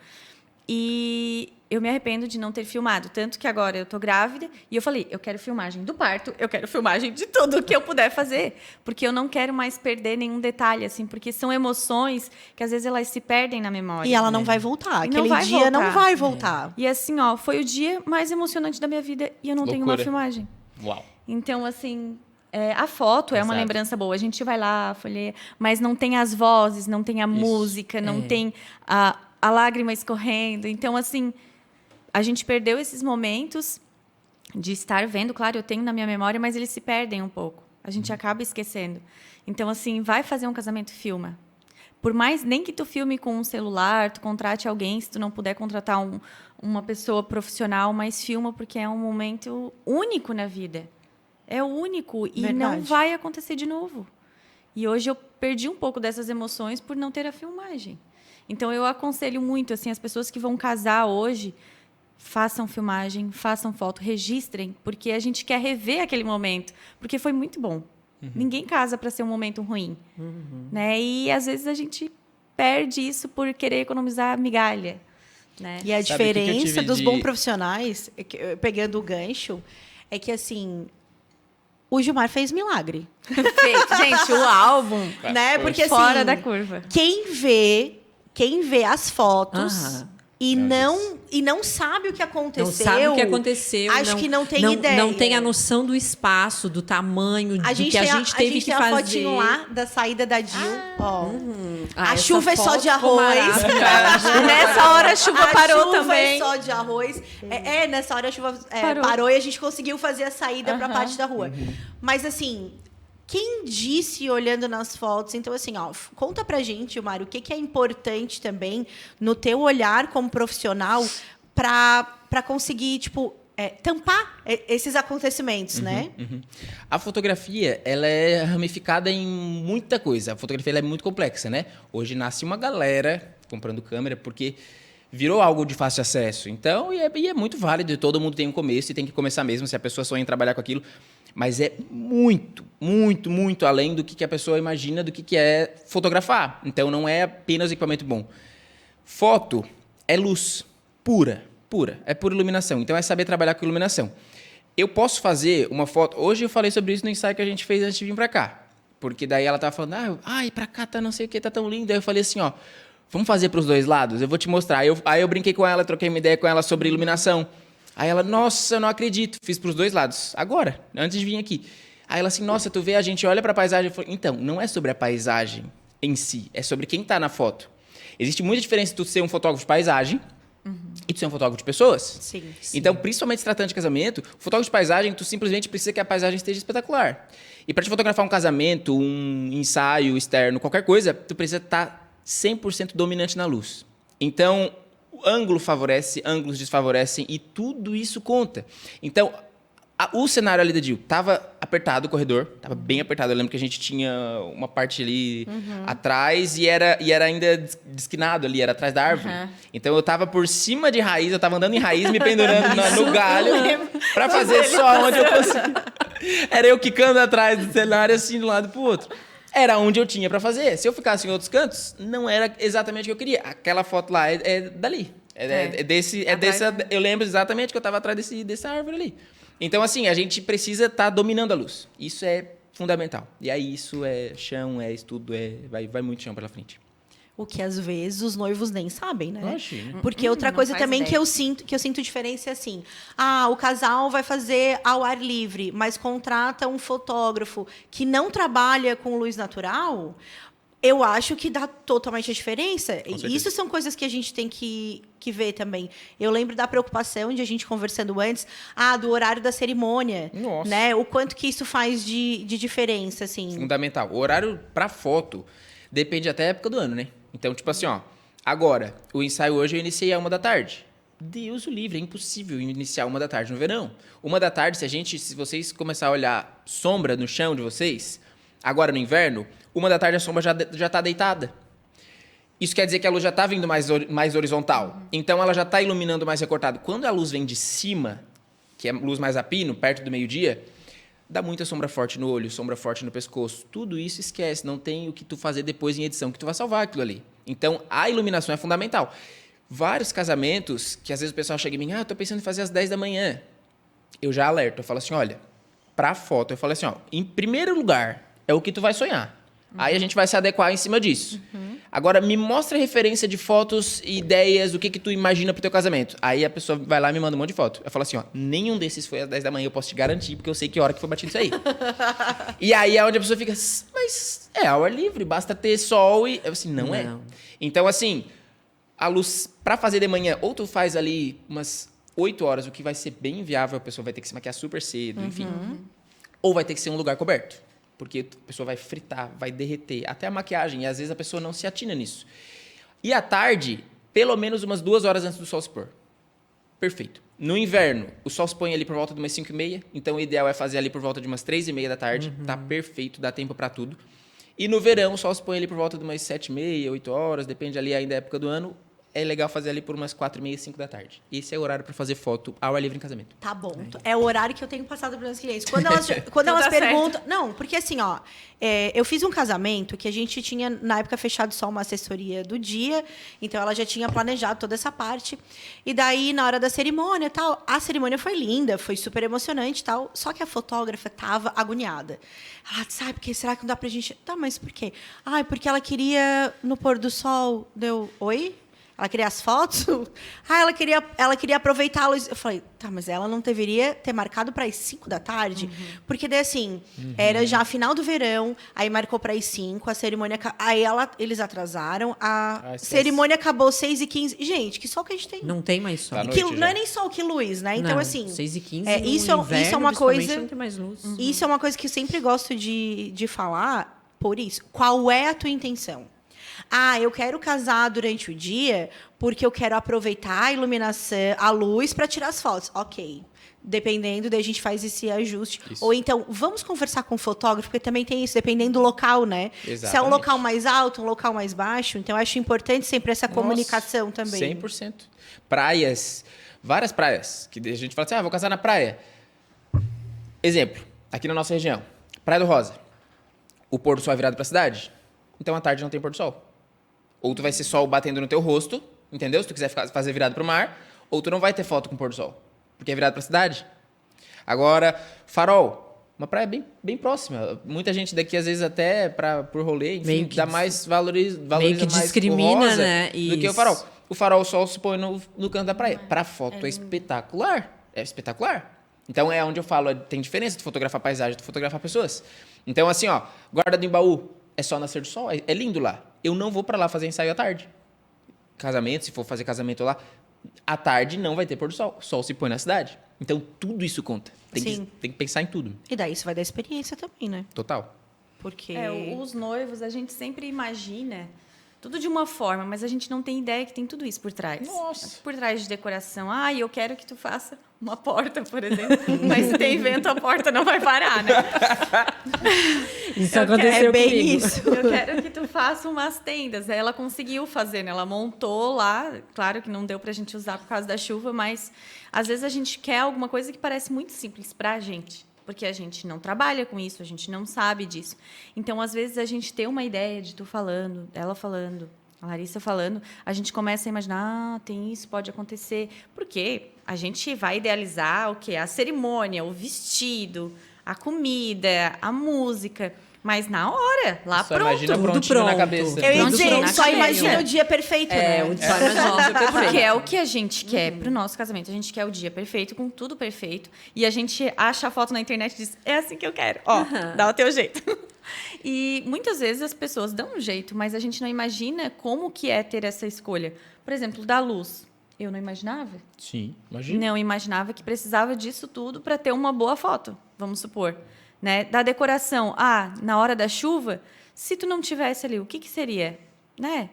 E eu me arrependo de não ter filmado. Tanto que agora eu tô grávida e eu falei, eu quero filmagem do parto, eu quero filmagem de tudo que eu puder fazer. Porque eu não quero mais perder nenhum detalhe, assim, porque são emoções que às vezes elas se perdem na memória. E ela não vai voltar. Não Aquele vai dia voltar. não vai voltar. E assim, foi o dia mais emocionante da minha vida e eu não tenho uma filmagem. Uau. Então, assim, a foto é uma Exato. lembrança boa. A gente vai lá, folheia, mas não tem as vozes, não tem a música, não tem a lágrima escorrendo. Então, assim, a gente perdeu esses momentos de estar vendo. Claro, eu tenho na minha memória, mas eles se perdem um pouco. A gente acaba esquecendo. Então, assim, vai fazer um casamento, filma. Por mais, nem que tu filme com um celular, tu contrate alguém, se tu não puder contratar uma pessoa profissional, mas filma, porque é um momento único na vida. É o único e não vai acontecer de novo. E hoje eu perdi um pouco dessas emoções por não ter a filmagem. Então, eu aconselho muito, assim, as pessoas que vão casar hoje, façam filmagem, façam foto, registrem, porque a gente quer rever aquele momento, porque foi muito bom. Ninguém casa para ser um momento ruim. Né? E, às vezes, a gente perde isso por querer economizar migalha. Né? E a diferença dos bons profissionais, pegando o gancho, é que, assim, o Gilmar fez milagre. Perfeito. Gente, o álbum, né? Porque, assim, fora da curva. Quem vê as fotos e não sabe o que aconteceu. Não sabe o que aconteceu. Acho que não tem ideia. Não tem a noção do espaço, do tamanho, do que a gente teve que fazer. A fotinho lá da saída da Dil. A essa chuva é só foto de ficou arroz. Nessa hora a chuva parou também. A chuva é só de arroz. Nessa hora a chuva parou e a gente conseguiu fazer a saída para a parte da rua. Mas, assim, quem disse olhando nas fotos? Então, assim, conta pra gente, Mário, o que é importante também no teu olhar como profissional para conseguir, tipo, tampar esses acontecimentos, né? A fotografia, ela é ramificada em muita coisa. A fotografia ela é muito complexa, né? Hoje nasce uma galera comprando câmera porque virou algo de fácil acesso. Então, e é muito válido. Todo mundo tem um começo e tem que começar mesmo se a pessoa sonha em trabalhar com aquilo. Mas é muito, muito, muito além do que a pessoa imagina do que é fotografar. Então, não é apenas equipamento bom. Foto é luz pura. É pura iluminação. Então, é saber trabalhar com iluminação. Eu posso fazer uma foto... Hoje eu falei sobre isso no ensaio que a gente fez antes de vir para cá. Porque daí ela estava falando, para cá tá não sei o que, tá tão lindo. Aí eu falei assim, vamos fazer para os dois lados? Eu vou te mostrar. Aí eu brinquei com ela, troquei uma ideia com ela sobre iluminação. Aí ela, nossa, eu não acredito. Fiz para os dois lados. Agora, antes de vir aqui. Aí ela assim, nossa, tu vê, a gente olha para a paisagem. Eu falei, então, não é sobre a paisagem em si. É sobre quem está na foto. Existe muita diferença de tu ser um fotógrafo de paisagem e tu ser um fotógrafo de pessoas. Sim. Então, principalmente se tratando de casamento, fotógrafo de paisagem, tu simplesmente precisa que a paisagem esteja espetacular. E para te fotografar um casamento, um ensaio externo, qualquer coisa, tu precisa estar 100% dominante na luz. Então, o ângulo favorece, ângulos desfavorecem e tudo isso conta. Então, o cenário ali da Dil tava apertado o corredor, tava bem apertado. Eu lembro que a gente tinha uma parte ali atrás e era ainda desquinado ali, era atrás da árvore. Então eu tava por cima de raiz, eu tava andando em raiz, me pendurando no galho pra fazer só onde eu fosse. Era eu quicando atrás do cenário, assim, de um lado pro outro. Era onde eu tinha pra fazer. Se eu ficasse em outros cantos, não era exatamente o que eu queria. Aquela foto lá é dali. Eu lembro exatamente que eu tava atrás dessa árvore ali. Então, assim, a gente precisa estar dominando a luz. Isso é fundamental. E aí, isso é chão, é estudo, vai muito chão pela frente. O que, às vezes, os noivos nem sabem, né? Imagina. Porque outra não coisa faz também ideia. que eu sinto diferença é assim, o casal vai fazer ao ar livre, mas contrata um fotógrafo que não trabalha com luz natural. Eu acho que dá totalmente a diferença. certeza. Isso são coisas que a gente tem que ver também. Eu lembro da preocupação de a gente conversando antes, do horário da cerimônia. Nossa. Né? O quanto que isso faz de diferença, assim. Fundamental. O horário pra foto depende até da época do ano, né? Então, tipo assim, agora, o ensaio hoje eu iniciei à 1h. Deus o livre, é impossível iniciar 1h no verão. 1h, se vocês começarem a olhar sombra no chão de vocês, agora no inverno, 1h a sombra já tá deitada. Isso quer dizer que a luz já tá vindo mais horizontal. Então, ela já tá iluminando mais recortado. Quando a luz vem de cima, que é luz mais a pino, perto do meio-dia, dá muita sombra forte no olho, sombra forte no pescoço. Tudo isso esquece, não tem o que tu fazer depois em edição, que tu vai salvar aquilo ali. Então, a iluminação é fundamental. Vários casamentos, que às vezes o pessoal chega em mim, tô pensando em fazer às 10 da manhã. Eu já alerto, eu falo assim, olha, pra foto, eu falo assim, em primeiro lugar, é o que tu vai sonhar. Aí a gente vai se adequar em cima disso. Agora, me mostra referência de fotos e ideias, o que tu imagina pro teu casamento. Aí a pessoa vai lá e me manda um monte de foto. Eu falo assim, nenhum desses foi às 10 da manhã, eu posso te garantir, porque eu sei que hora que foi batido isso aí. E aí é onde a pessoa fica, mas é ao ar livre, basta ter sol e... Eu assim, não é. Então, assim, a luz, pra fazer de manhã, ou tu faz ali umas 8 horas, o que vai ser bem inviável, a pessoa vai ter que se maquiar super cedo, enfim. Ou vai ter que ser um lugar coberto. Porque a pessoa vai fritar, vai derreter, até a maquiagem, e às vezes a pessoa não se atina nisso. E à tarde, pelo menos umas 2 horas antes do sol se pôr. Perfeito. No inverno, o sol se põe ali por volta de umas 5h30, então o ideal é fazer ali por volta de umas 3h30 da tarde, tá perfeito, dá tempo para tudo. E no verão, o sol se põe ali por volta de umas 7h30, 8 horas, depende ali ainda da época do ano. É legal fazer ali por umas 4h30, 5 da tarde. Esse é o horário para fazer foto ao ar livre em casamento. Tá bom. É o horário que eu tenho passado para meus clientes. Quando elas perguntam... Não, porque assim, eu fiz um casamento que a gente tinha, na época, fechado só uma assessoria do dia. Então, ela já tinha planejado toda essa parte. E daí, na hora da cerimônia, tal, a cerimônia foi linda, foi super emocionante e tal. Só que a fotógrafa tava agoniada. Ela disse, porque será que não dá pra gente... Tá, mas por quê? Porque ela queria, no pôr do sol, oi? Ela queria as fotos? Ela queria aproveitar a luz. Eu falei, mas ela não deveria ter marcado para as 5 da tarde? Porque daí, assim, era já final do verão, aí marcou para as 5, a cerimônia... Aí eles atrasaram, a cerimônia acabou 6h15. Gente, que sol que a gente tem? Não tem mais sol. Não é nem sol, que luz, né? Então, não, assim... 6h15 isso é uma coisa... Não tem mais luz. Isso é uma coisa que eu sempre gosto de falar, por isso. Qual é a tua intenção? Eu quero casar durante o dia porque eu quero aproveitar a iluminação, a luz para tirar as fotos. Ok. Dependendo, daí a gente faz esse ajuste. Isso. Ou então, vamos conversar com o fotógrafo, porque também tem isso, dependendo do local, né? Exatamente. Se é um local mais alto, um local mais baixo. Então, eu acho importante sempre essa comunicação também. 100%. Praias, várias praias, que a gente fala assim, vou casar na praia. Exemplo, aqui na nossa região, Praia do Rosa. O pôr do sol é virado para a cidade, então à tarde não tem pôr do sol. Ou tu vai ser sol batendo no teu rosto, entendeu? Se tu quiser fazer virado pro mar, ou tu não vai ter foto com pôr do sol, porque é virado pra cidade. Agora, Farol, uma praia bem próxima. Muita gente daqui, às vezes, até por rolê, enfim, dá mais valoriza meio que mais discrimina, o rosa, né? do que o Farol. O Farol, o sol se põe no canto da praia. Pra foto é espetacular. É espetacular. Então, é onde eu falo, tem diferença de fotografar paisagem, de fotografar pessoas. Então, assim, Guarda do Embaú, é só nascer do sol, é lindo lá. Eu não vou pra lá fazer ensaio à tarde. Casamento, se for fazer casamento lá, à tarde não vai ter pôr do sol. O sol se põe na cidade. Então, tudo isso conta. Sim. Tem que pensar em tudo. E daí isso vai dar experiência também, né? Total. Porque... Os noivos, a gente sempre imagina tudo de uma forma, mas a gente não tem ideia que tem tudo isso por trás. Nossa. Por trás de decoração. Ah, eu quero que tu faça uma porta, por exemplo. Mas se tem vento, a porta não vai parar, né? Isso Eu aconteceu é bem comigo. isso. Eu quero que tu faça umas tendas. Ela conseguiu fazer, né? Ela montou lá. Claro que não deu pra gente usar por causa da chuva, mas às vezes a gente quer alguma coisa que parece muito simples pra gente. Porque a gente não trabalha com isso, a gente não sabe disso. Então, às vezes, a gente tem uma ideia de tu falando, ela falando, a Larissa falando, a gente começa a imaginar, tem isso, pode acontecer. Porque a gente vai idealizar o quê? A cerimônia, o vestido, a comida, a música. Mas na hora, lá Só pronto. imagina tudo prontinho na pronto. cabeça. Eu ia Pronto, dizer, pronto. só imagina É. o dia perfeito, É, né? o sonho imagina perfeito. Porque é o que a gente quer pro nosso casamento. A gente quer o dia perfeito, com tudo perfeito. E a gente acha a foto na internet e diz, é assim que eu quero. Ó, dá o teu jeito. E muitas vezes as pessoas dão um jeito, mas a gente não imagina como que é ter essa escolha. Por exemplo, da luz. Eu não imaginava. Sim, imagina. Não imaginava que precisava disso tudo para ter uma boa foto, vamos supor. Né? Da decoração. Ah, na hora da chuva, se tu não tivesse ali, o que seria? Né?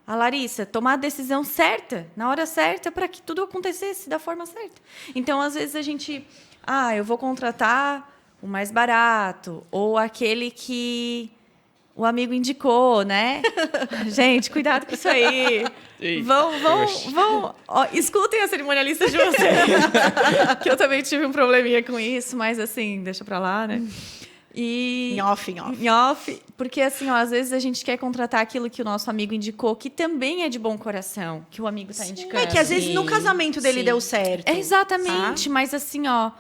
A Larissa, tomar a decisão certa, na hora certa, para que tudo acontecesse da forma certa. Então, às vezes, a gente... Ah, eu vou contratar o mais barato, ou aquele que o amigo indicou, né? Gente, cuidado com isso aí. Eita, Vão. Ó, escutem a cerimonialista de vocês. Que eu também tive um probleminha com isso, mas assim, deixa pra lá, né? E... Em off, em off. Em off, porque assim, ó, às vezes a gente quer contratar aquilo que o nosso amigo indicou, que também é de bom coração, que o amigo tá indicando. É que às vezes no Sim, casamento dele sim. deu certo. É exatamente, mas assim, ó,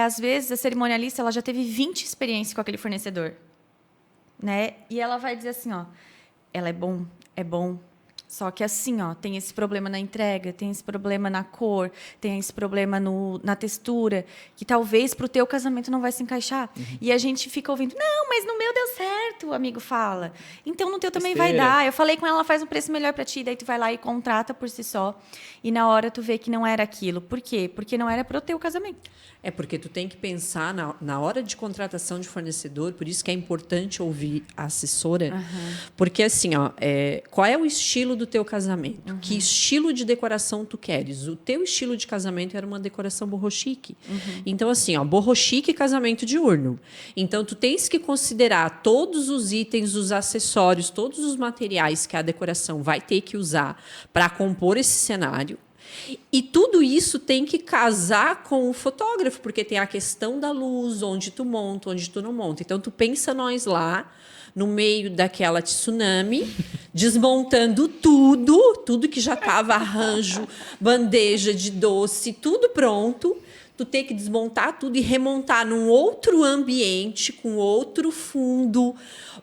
às vezes a cerimonialista ela já teve 20 experiências com aquele fornecedor, né? E ela vai dizer assim, ó, ela é bom, só que assim, ó, tem esse problema na entrega, tem esse problema na cor, tem esse problema na textura, que talvez pro teu casamento não vai se encaixar. E a gente fica ouvindo, não, mas no meu deu certo, o amigo fala. Então no teu também vai Besteira. dar. Eu falei com ela, faz um preço melhor para ti, daí tu vai lá e contrata por si só. E na hora tu vê que não era aquilo. Por quê? Porque não era pro teu casamento. É porque tu tem que pensar na hora de contratação de fornecedor, por isso que é importante ouvir a assessora, porque assim, ó, qual é o estilo do teu casamento? Que estilo de decoração tu queres? O teu estilo de casamento era uma decoração boho chique. Então assim, ó, boho chique casamento diurno. Então tu tens que considerar todos os itens, os acessórios, todos os materiais que a decoração vai ter que usar para compor esse cenário. E tudo isso tem que casar com o fotógrafo, porque tem a questão da luz, onde tu monta, onde tu não monta. Então, tu pensa nós lá, no meio daquela tsunami, desmontando tudo que já estava arranjo, bandeja de doce, tudo pronto. Tu tem que desmontar tudo e remontar num outro ambiente, com outro fundo,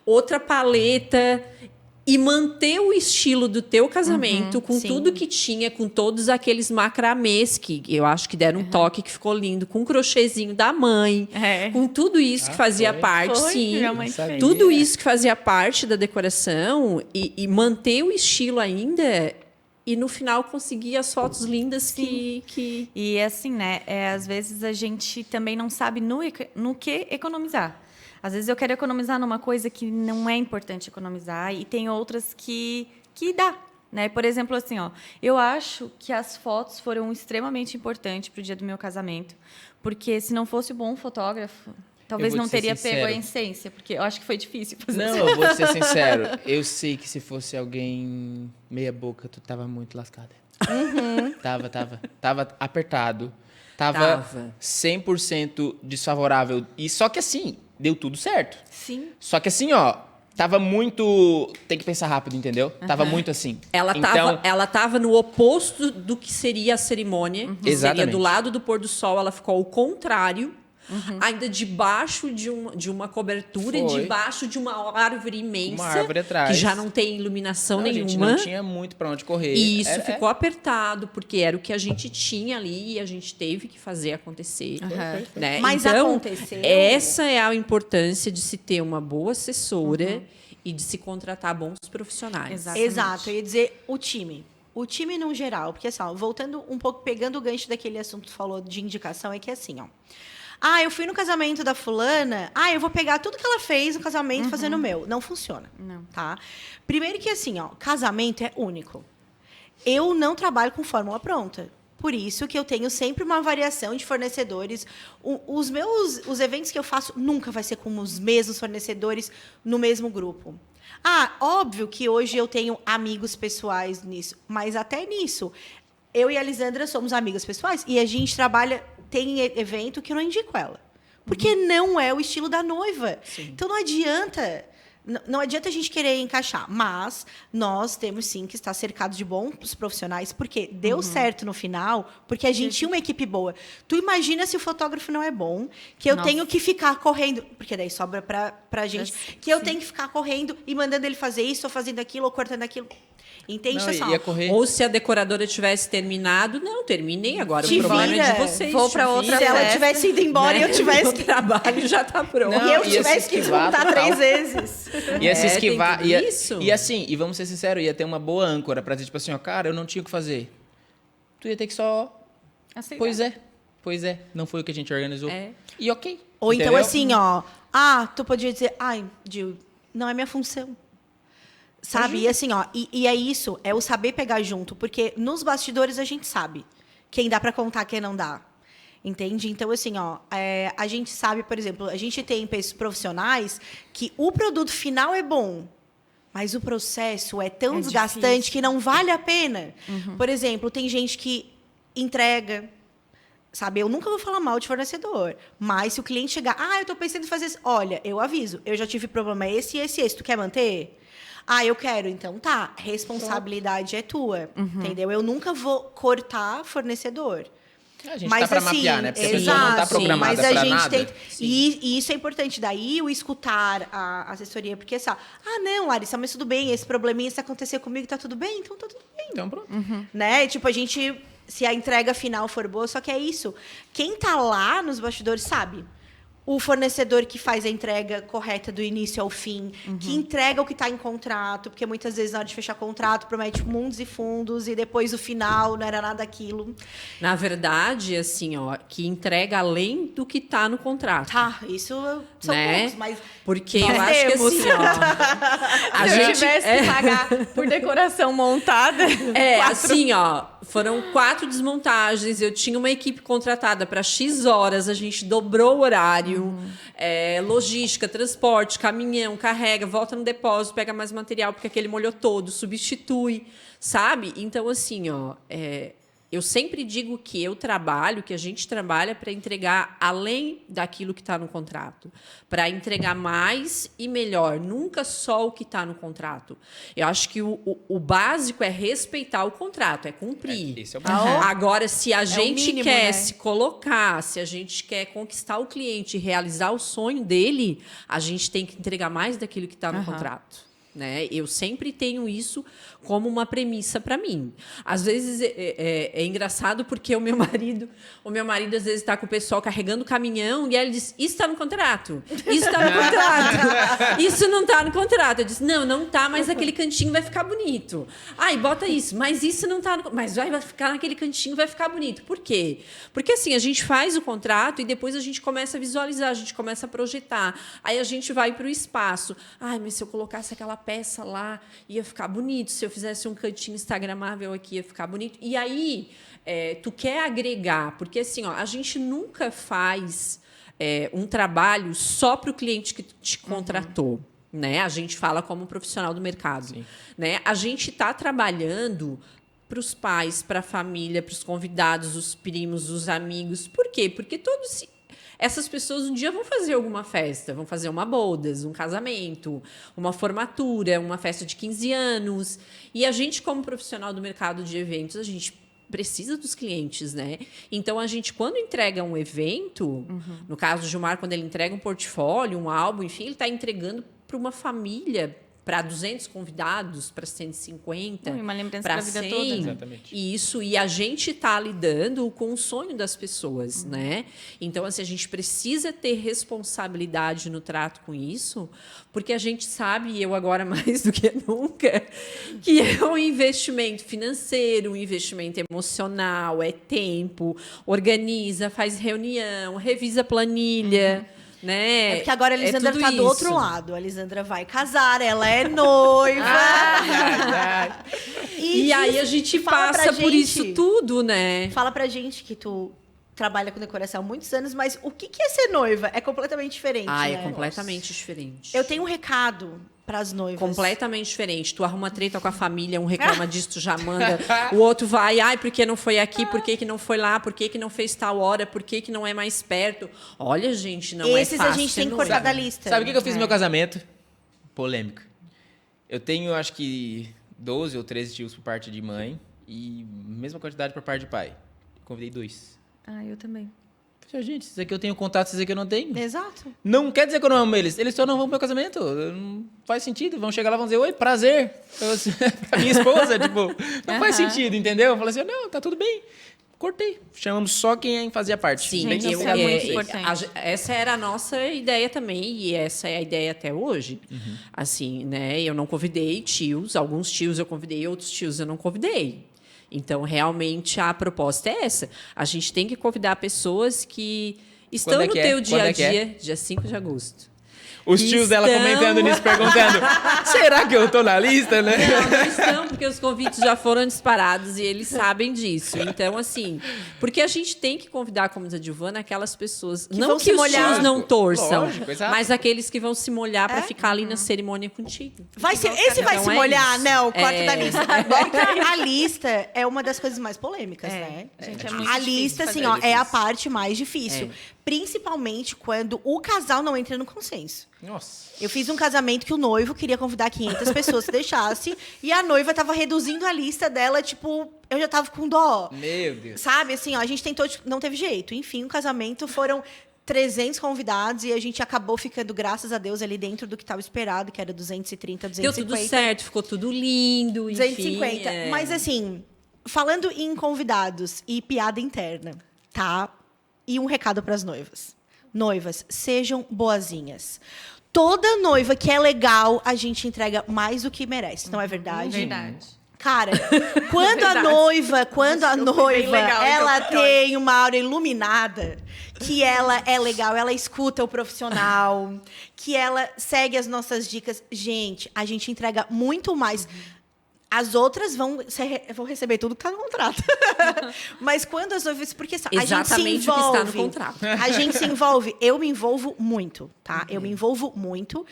outra paleta... E manter o estilo do teu casamento com sim. tudo que tinha, com todos aqueles macramês que eu acho que deram um toque que ficou lindo, com o crochêzinho da mãe, com tudo isso que fazia foi? parte, Foi, sim. minha mãe Sabia. fez. Tudo isso que fazia parte da decoração e manter o estilo ainda e no final conseguir as fotos lindas que... E assim, né? Às vezes a gente também não sabe no que economizar. Às vezes eu quero economizar numa coisa que não é importante economizar e tem outras que dá, né? Por exemplo, assim, ó, eu acho que as fotos foram extremamente importantes para o dia do meu casamento, porque se não fosse o bom fotógrafo, talvez vou não te ser teria pego a sincero. essência, porque eu acho que foi difícil fazer Não, isso. eu vou te ser sincero. Eu sei que se fosse alguém meia boca, tu tava muito lascada. Tava apertado. Tava 100% desfavorável. E só que assim, deu tudo certo. Sim. Só que assim, ó, tava muito... Tem que pensar rápido, entendeu? Tava muito assim. Ela tava no oposto do que seria a cerimônia. Que seria Exatamente. do lado do pôr do sol, ela ficou ao contrário. Ainda debaixo de uma cobertura, Foi. debaixo de uma árvore imensa. Uma árvore atrás. Que já não tem iluminação Não, a gente nenhuma. não tinha muito pra onde correr. E isso Era- ficou apertado, porque era o que a gente tinha ali e a gente teve que fazer acontecer. Né? Mas então, aconteceu. essa é a importância de se ter uma boa assessora e de se contratar bons profissionais. Exatamente. Exato, eu ia dizer o time. o time no geral, porque assim, ó, voltando um pouco, pegando o gancho daquele assunto que tu falou de indicação, é que assim, ó. Eu fui no casamento da fulana, eu vou pegar tudo que ela fez no casamento e fazer no meu. Não funciona. Não. Tá? Primeiro que assim, ó, casamento é único. Eu não trabalho com fórmula pronta. Por isso que eu tenho sempre uma variação de fornecedores. Os eventos que eu faço nunca vai ser com os mesmos fornecedores no mesmo grupo. Óbvio que hoje eu tenho amigos pessoais nisso, mas até nisso, eu e a Lisandra somos amigas pessoais e a gente trabalha, tem evento que eu não indico ela. Porque não é o estilo da noiva. Sim. Então não adianta. Não adianta a gente querer encaixar, mas nós temos sim que estar cercados de bons profissionais, porque deu certo no final, porque a gente tinha uma equipe boa. Tu imagina se o fotógrafo não é bom, que eu tenho que ficar correndo, porque daí sobra pra gente, que eu tenho que ficar correndo e mandando ele fazer isso, ou fazendo aquilo, ou cortando aquilo. Entende, Não, pessoal? ia correr. Ou se a decoradora tivesse terminado, não, terminei agora. Te O problema vira, é de vocês. vou pra te outra Se vira, ela festa, tivesse ido embora e eu tivesse O trabalho já tá pronto. Não, e eu ia tivesse se que esquivar voltar total. 3 vezes. Ia se É, tem esquivar. tudo isso. E assim, e vamos ser sinceros, ia ter uma boa âncora pra dizer, tipo assim, ó, cara, eu não tinha o que fazer. Tu ia ter que só. Aceitar. Pois é. Não foi o que a gente organizou. É. E ok. Ou então entendeu? assim, ó, tu podia dizer, Gil, não é minha função. Sabe? E assim, ó, e é isso, é o saber pegar junto, porque nos bastidores a gente sabe quem dá pra contar, quem não dá. Entende? Então, assim, ó, a gente sabe, por exemplo, a gente tem profissionais que o produto final é bom, mas o processo é tão desgastante difícil. que não vale a pena. Por exemplo, tem gente que entrega. Sabe, eu nunca vou falar mal de fornecedor, mas se o cliente chegar, eu estou pensando em fazer isso, olha, eu aviso, eu já tive problema esse, tu quer manter? Eu quero, então tá, responsabilidade é tua, entendeu? Eu nunca vou cortar fornecedor. A gente tá pra mapear, né? Porque a pessoa não tá exato, programada mas a pra gente nada. tem. E isso é importante. Daí o escutar a assessoria, porque assim, não, Larissa, mas tudo bem, esse probleminha, se acontecer comigo, tá tudo bem? Então tá tudo bem. Então pronto. Né? Tipo, a gente, se a entrega final for boa, só que é isso. Quem tá lá nos bastidores sabe. O fornecedor que faz a entrega correta do início ao fim, que entrega o que está em contrato, porque muitas vezes na hora de fechar contrato promete mundos e fundos e depois o final não era nada aquilo. Na verdade, assim, ó, que entrega além do que tá no contrato. Isso são Né? poucos, mas Porque nós eu acho que temos. assim, ó. Se eu tivesse que pagar por decoração montada. Assim, ó, foram 4 desmontagens, eu tinha uma equipe contratada para X horas, a gente dobrou o horário, logística, transporte, caminhão, carrega, volta no depósito, pega mais material, porque aquele molhou todo, substitui, sabe? Então, assim, ó, eu sempre digo que que a gente trabalha para entregar além daquilo que está no contrato, para entregar mais e melhor, nunca só o que está no contrato. Eu acho que o básico é respeitar o contrato, é cumprir. Esse é o básico. Agora, se a gente mínimo, quer né? se colocar, se a gente quer conquistar o cliente e realizar o sonho dele, a gente tem que entregar mais daquilo que está no contrato. Né? Eu sempre tenho isso como uma premissa para mim. Às vezes é engraçado porque o meu marido às vezes está com o pessoal carregando o caminhão e ele diz: isso está no contrato, isso está no contrato, isso não está no contrato. Eu disse: não está, mas aquele cantinho vai ficar bonito. Bota isso, mas isso não está, mas vai ficar naquele cantinho, vai ficar bonito. Por quê? Porque assim a gente faz o contrato e depois a gente começa a visualizar, a gente começa a projetar. Aí a gente vai para o espaço. Mas se eu colocasse aquela peça lá, ia ficar bonito. Se eu fizesse um cantinho instagramável aqui, ia ficar bonito. E aí, tu quer agregar, porque assim, ó, a gente nunca faz um trabalho só para o cliente que te contratou. Né? A gente fala como profissional do mercado. Né? A gente está trabalhando para os pais, para a família, para os convidados, os primos, os amigos. Por quê? Porque essas pessoas um dia vão fazer alguma festa, vão fazer uma bodas, um casamento, uma formatura, uma festa de 15 anos. E a gente, como profissional do mercado de eventos, a gente precisa dos clientes, né? Então, a gente, quando entrega um evento, no caso do Gilmar, quando ele entrega um portfólio, um álbum, enfim, ele está entregando para uma família, para 200 convidados, para 150, Uma lembrança para pra vida 100. toda. Exatamente. Isso, e a gente está lidando com o sonho das pessoas, né? Então, assim, a gente precisa ter responsabilidade no trato com isso, porque a gente sabe, e eu agora mais do que nunca, que é um investimento financeiro, um investimento emocional, é tempo, organiza, faz reunião, revisa planilha, né? É porque agora a Lisandra tudo tá do outro isso. lado. A Lisandra vai casar, ela é noiva. E aí a gente fala pra passa por gente- isso tudo, né? Fala pra gente que tu trabalha com decoração há muitos anos, mas o que é ser noiva? É completamente diferente, Ah, né? é completamente diferente. Eu tenho um recado pras noivas. Completamente diferente. Tu arruma treta com a família, um reclama disso, tu já manda. O outro vai, ai, por que não foi aqui? Por que não foi lá? Por que não fez tal hora? Por que não é mais perto? Olha, gente, não Esses é fácil a gente ser tem que noiva. cortar da lista. Sabe o que eu fiz no É. meu casamento? Polêmica. Eu tenho, acho que, 12 ou 13 tios por parte de mãe e mesma quantidade por parte de pai. Convidei 2. Ah, eu também. Falei, gente, esses aqui eu tenho contato, esses aqui eu não tenho. Exato. Não quer dizer que eu não amo eles. Eles só não vão pro meu casamento. Não faz sentido. Vão chegar lá e vão dizer, oi, prazer. Pra minha esposa, tipo, não faz sentido, entendeu? Eu falei assim, não, tá tudo bem. Cortei. Chamamos só quem fazia parte. Sim, Gente, eu, isso é muito importante. essa era a nossa ideia também, e essa é a ideia até hoje. Assim, né? Eu não convidei tios, alguns tios eu convidei, outros tios eu não convidei. Então, realmente, a proposta é essa. A gente tem que convidar pessoas que estão Quando é no que é? teu Quando dia a é que é? dia, dia 5 de agosto. Os tios dela Estão- comentando nisso, perguntando, será que eu tô na lista, né? Não, não estão, porque os convites já foram disparados e eles sabem disso. Então, assim, porque a gente tem que convidar, como diz a Giovana, aquelas pessoas. Que não vão que se os molhar. tios não torçam, Lógico, exato. mas aqueles que vão se molhar para ficar ali na cerimônia contigo. Esse vai Então se é molhar? isso. Não, corta É. da lista. Bota a lista é uma das coisas mais polêmicas, né? Gente, é muito A difícil lista, assim, fazer ó, é a isso. parte mais difícil. Principalmente quando o casal não entra no consenso. Nossa. Eu fiz um casamento que o noivo queria convidar 500 pessoas se deixasse, e a noiva tava reduzindo a lista dela, tipo, eu já tava com dó. Meu Deus. Sabe, assim, ó, a gente tentou, tipo, não teve jeito. Enfim, o casamento foram 300 convidados e a gente acabou ficando, graças a Deus, ali dentro do que estava esperado, que era 230, Deu 250. tudo certo, ficou tudo lindo, enfim. 250. Mas assim, falando em convidados e piada interna, tá? E um recado para as noivas. Noivas, sejam boazinhas. Toda noiva que é legal, a gente entrega mais do que merece, não é verdade? Verdade. Cara, quando a Verdade. noiva, Eu fui bem noiva, legal, então, ela porque, tem uma aura iluminada, que ela é legal, ela escuta o profissional, que ela segue as nossas dicas. Gente, a gente entrega muito mais. As outras vão receber tudo que tá no contrato. Mas quando as noivas... Porque a gente se Exatamente o que envolve. está no contrato. A gente se envolve. Eu me envolvo muito, tá? Eu me envolvo muito.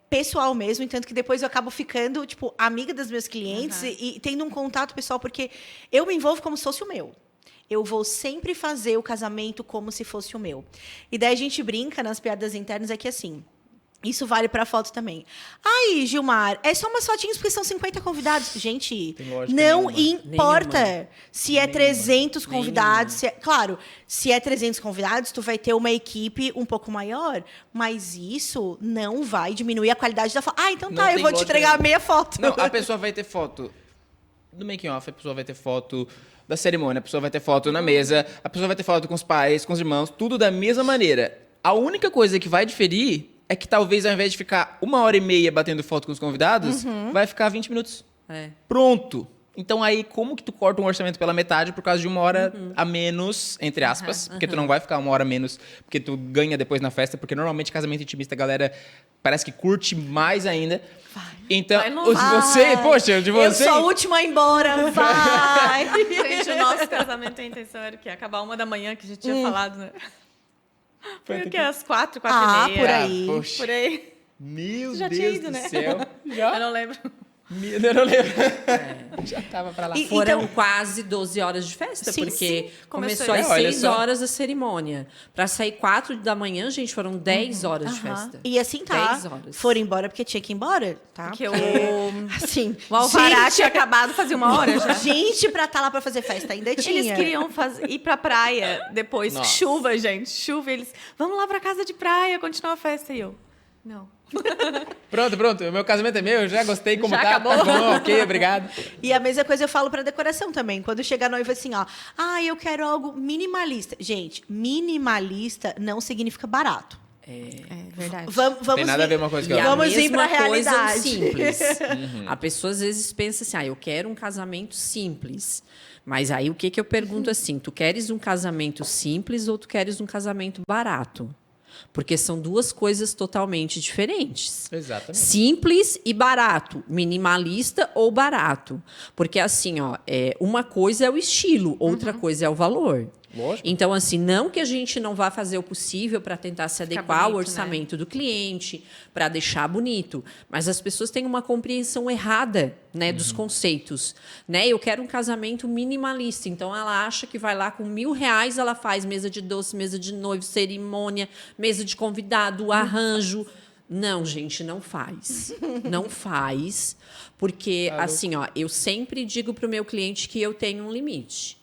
Pessoal mesmo, entanto que depois eu acabo ficando, tipo, amiga dos meus clientes e tendo um contato pessoal, porque eu me envolvo como se fosse o meu. Eu vou sempre fazer o casamento como se fosse o meu. E daí a gente brinca nas piadas internas, é que assim... Isso vale pra foto também. Aí, Gilmar, é só umas fotinhas porque são 50 convidados. Gente, Tem lógica não nenhuma. importa Nenhuma. se é 300 convidados. Claro, se é 300 convidados, tu vai ter uma equipe um pouco maior, mas isso não vai diminuir a qualidade da foto. Ah, então tá, Não eu tem vou te lógica entregar nenhuma. meia foto. Não, a pessoa vai ter foto do making off, a pessoa vai ter foto da cerimônia, a pessoa vai ter foto na mesa, a pessoa vai ter foto com os pais, com os irmãos, tudo da mesma maneira. A única coisa que vai diferir é que talvez ao invés de ficar 1h30 batendo foto com os convidados, vai ficar 20 minutos. É. Pronto. Então aí, como que tu corta um orçamento pela metade por causa de 1 hora a menos, entre aspas, porque tu não vai ficar 1 hora a menos, porque tu ganha depois na festa, porque normalmente casamento intimista, a galera parece que curte mais ainda. Então, Vai no- de você, poxa, de Eu você... sou a última a ir embora, vai! Gente, o nosso casamento, a intenção era que ia acabar 1h, que a gente tinha falado, né? Foi o quê? Às 4, 4h30. por aí. poxa. Por aí. Meu Você já Deus tinha ido, do né? céu. Eu Já? não lembro. Eu não lembro. Já tava pra lá. E- Foram Então- quase 12 horas de festa, Sim, porque sim. começou Começou- às olha 6 só. horas a cerimônia. Para sair 4 da manhã, gente, foram 10 horas de festa. E assim tá, 10 horas. foram embora porque tinha que ir embora, tá? Porque Assim, o alvará gente, tinha acabado fazia 1 hora já. gente pra estar lá pra fazer festa ainda tinha. Eles queriam ir pra praia depois. Nossa. Chuva, gente. Chuva. Eles, vamos lá pra casa de praia, continuar a festa. E eu, Não. Pronto. O meu casamento é meu, eu já gostei como Já tá. acabou? Tá bom, ok, obrigado. E a mesma coisa eu falo pra decoração também. Quando chega a noiva assim, ó, eu quero algo minimalista. Gente, minimalista não significa barato. É verdade. Vamos Tem nada a ver uma coisa com a E outra. a Vamos ir pra mesma coisa realidade. simples. A pessoa às vezes pensa assim, eu quero um casamento simples. Mas aí o que eu pergunto assim, tu queres um casamento simples ou tu queres um casamento barato? Porque são duas coisas totalmente diferentes. Exatamente. Simples e barato. Minimalista ou barato. Porque assim, uma coisa é o estilo, outra coisa é o valor. Lógico. Então, assim, não que a gente não vá fazer o possível para tentar se Ficar adequar ao bonito, orçamento do cliente, para deixar bonito, mas as pessoas têm uma compreensão errada, né, dos conceitos, né? Eu quero um casamento minimalista, então ela acha que vai lá com R$1.000, ela faz mesa de doce, mesa de noivo, cerimônia, mesa de convidado, arranjo. Não, gente, não faz. Não faz, porque assim, eu sempre digo para o meu cliente que eu tenho um limite.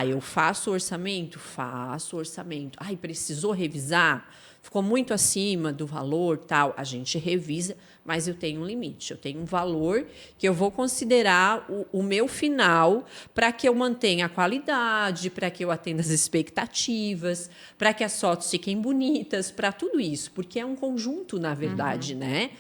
Eu faço orçamento? Faço orçamento. Precisou revisar? Ficou muito acima do valor, tal. A gente revisa, mas eu tenho um limite. Eu tenho um valor que eu vou considerar o meu final para que eu mantenha a qualidade, para que eu atenda as expectativas, para que as fotos fiquem bonitas, para tudo isso. Porque é um conjunto, na verdade, né?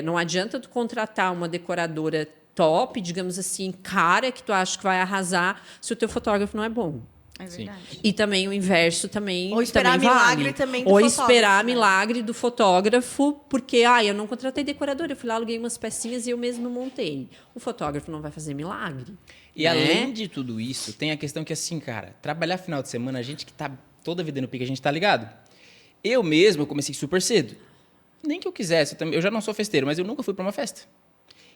Não adianta tu contratar uma decoradora top, digamos assim, cara, que tu acha que vai arrasar se o teu fotógrafo não é bom. É verdade. E também o inverso também Ou esperar também milagre vale. também do Ou fotógrafo, esperar né? milagre do fotógrafo, porque eu não contratei decorador, eu fui lá, aluguei umas pecinhas e eu mesmo montei. O fotógrafo não vai fazer milagre. E né? além de tudo isso, tem a questão que assim, cara, trabalhar final de semana, a gente que tá toda a vida no pique, a gente tá ligado. Eu mesmo comecei super cedo. Nem que eu quisesse, eu já não sou festeiro, mas eu nunca fui para uma festa.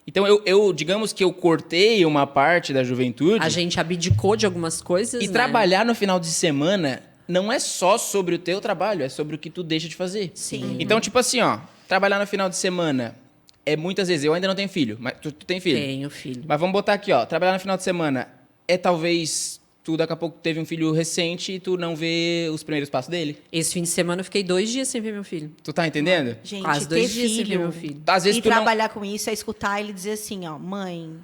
Então, eu digamos que eu cortei uma parte da juventude. A gente abdicou de algumas coisas, E né? trabalhar no final de semana não é só sobre o teu trabalho, é sobre o que tu deixa de fazer. Sim. Então, tipo assim, trabalhar no final de semana é muitas vezes, eu ainda não tenho filho, mas tu tem filho. Tenho filho. Mas vamos botar aqui, trabalhar no final de semana é talvez tu daqui a pouco teve um filho recente e tu não vê os primeiros passos dele. Esse fim de semana eu fiquei 2 dias sem ver meu filho. Tu tá entendendo? Gente, Quase ter 2 dias sem ver filho, meu filho. Às vezes e tu não... trabalhar com isso é escutar ele dizer assim, mãe,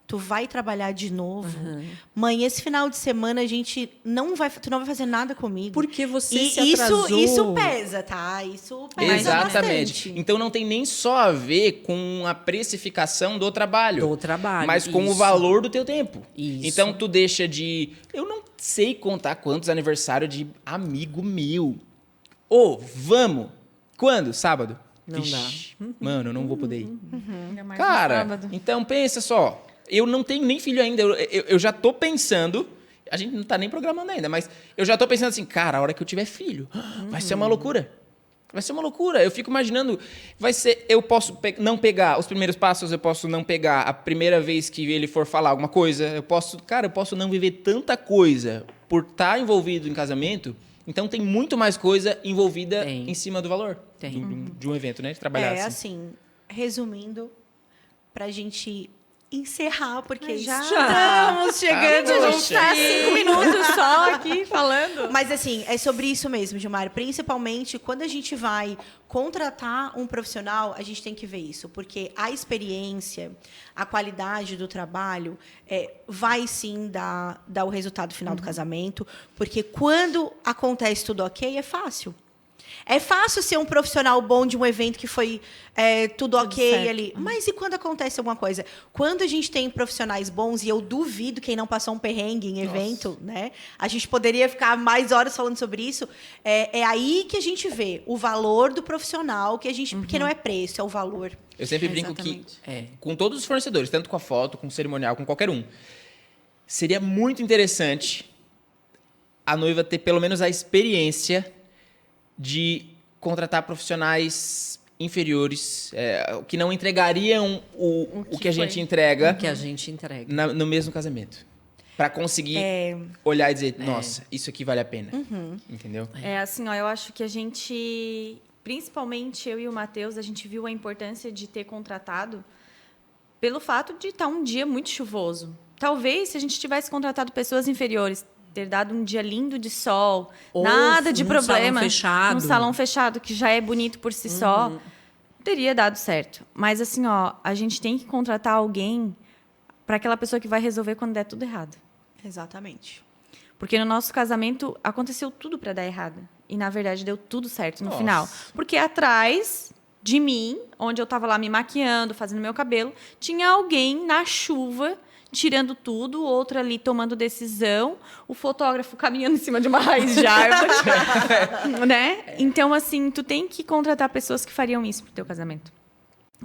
tu vai trabalhar de novo? Mãe, esse final de semana tu não vai fazer nada comigo. Porque você E se atrasou. isso pesa, tá? Isso pesa Exatamente. bastante. Então não tem nem só a ver com a precificação do trabalho. Do trabalho, Mas com o isso. valor do teu tempo. Isso. Então tu deixa de... Eu não sei contar quantos aniversários de amigo meu. Vamos! Quando? Sábado? Não Vixe, mano, eu não vou poder ir. Ainda mais no Cara, sábado. então pensa só. Eu não tenho nem filho ainda. Eu já tô pensando... A gente não tá nem programando ainda, mas eu já tô pensando assim, cara, a hora que eu tiver filho, vai ser uma loucura. Vai ser uma loucura. Eu fico imaginando, eu posso não pegar os primeiros passos, eu posso não pegar a primeira vez que ele for falar alguma coisa, eu posso não viver tanta coisa por estar envolvido em casamento. Então tem muito mais coisa envolvida em cima do valor de um evento, né? De trabalhar assim, resumindo, pra gente encerrar, porque Já. estamos chegando. A gente tá 5 minutos só aqui falando. Mas assim, é sobre isso mesmo, Gilmar. Principalmente quando a gente vai contratar um profissional, a gente tem que ver isso, porque a experiência, a qualidade do trabalho vai sim dar o resultado final do casamento, porque quando acontece tudo ok, é fácil. É fácil ser um profissional bom de um evento que foi tudo ok certo. ali. Mas e quando acontece alguma coisa? Quando a gente tem profissionais bons, e eu duvido quem não passou um perrengue em evento, né? A gente poderia ficar mais horas falando sobre isso. É aí que a gente vê o valor do profissional, porque não é preço, é o valor. Eu sempre brinco que, Exatamente. com todos os fornecedores, tanto com a foto, com o cerimonial, com qualquer um, seria muito interessante a noiva ter pelo menos a experiência de contratar profissionais inferiores, que não entregariam o que a gente entrega Que a gente entrega. no mesmo casamento. Para conseguir olhar e dizer, nossa, isso aqui vale a pena. Entendeu? É assim, eu acho que a gente, principalmente eu e o Matheus, a gente viu a importância de ter contratado pelo fato de estar um dia muito chuvoso. Talvez, se a gente tivesse contratado pessoas inferiores, ter dado um dia lindo de sol, Ou nada de num problema. salão fechado. Num salão fechado, que já é bonito por si só. teria dado certo. Mas assim, ó, a gente tem que contratar alguém para aquela pessoa que vai resolver quando der tudo errado. Exatamente. Porque no nosso casamento aconteceu tudo para dar errado. E, na verdade, deu tudo certo no final. Porque atrás de mim, onde eu estava lá me maquiando, fazendo meu cabelo, tinha alguém na chuva tirando tudo, outro ali tomando decisão, o fotógrafo caminhando em cima de uma raiz de árvore. Né? Então, assim, tu tem que contratar pessoas que fariam isso pro teu casamento.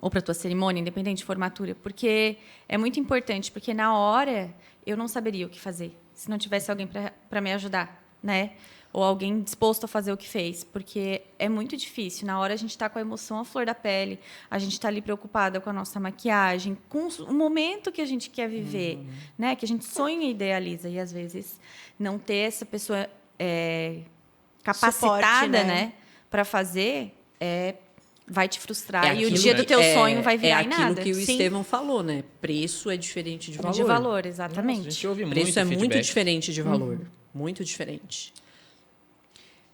Ou para tua cerimônia, independente de formatura. Porque é muito importante. Porque na hora, eu não saberia o que fazer. Se não tivesse alguém para me ajudar, né? Ou alguém disposto a fazer o que fez. Porque é muito difícil. Na hora a gente está com a emoção à flor da pele, a gente está ali preocupada com a nossa maquiagem, com o momento que a gente quer viver, né? Que a gente sonha e idealiza. E, às vezes, não ter essa pessoa capacitada, Suporte, né? Para fazer, vai te frustrar. E o aquilo dia do teu sonho vai virar em É aquilo nada. que o Sim. Estevão falou, né? Preço é diferente de valor. De valor, Nossa, a exatamente. gente ouve muito Preço é muito feedback. diferente de valor. Muito diferente.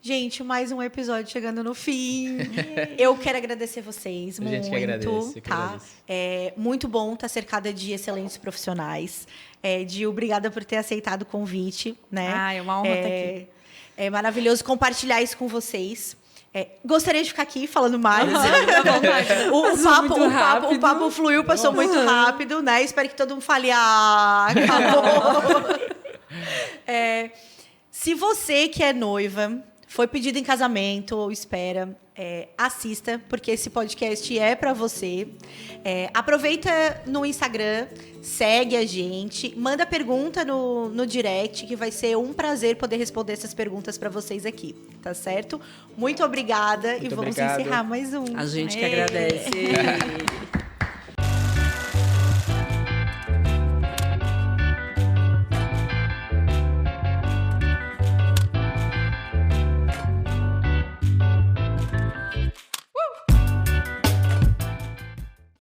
Gente, mais um episódio chegando no fim. Eu quero agradecer vocês A muito. gente que agradece, eu que tá? agradeço. É muito bom estar cercada de excelentes profissionais. Gil, obrigada por ter aceitado o convite. Né? Ah, é uma honra estar aqui. É maravilhoso compartilhar isso com vocês. Gostaria de ficar aqui falando mais. O papo fluiu, passou muito rápido, né? Espero que todo mundo fale, acabou. Se você que é noiva, foi pedido em casamento ou espera, assista, porque esse podcast é para você. Aproveita no Instagram, segue a gente, manda pergunta no direct, que vai ser um prazer poder responder essas perguntas para vocês aqui, tá certo? Muito obrigada e vamos obrigado. encerrar mais um. A gente que agradece.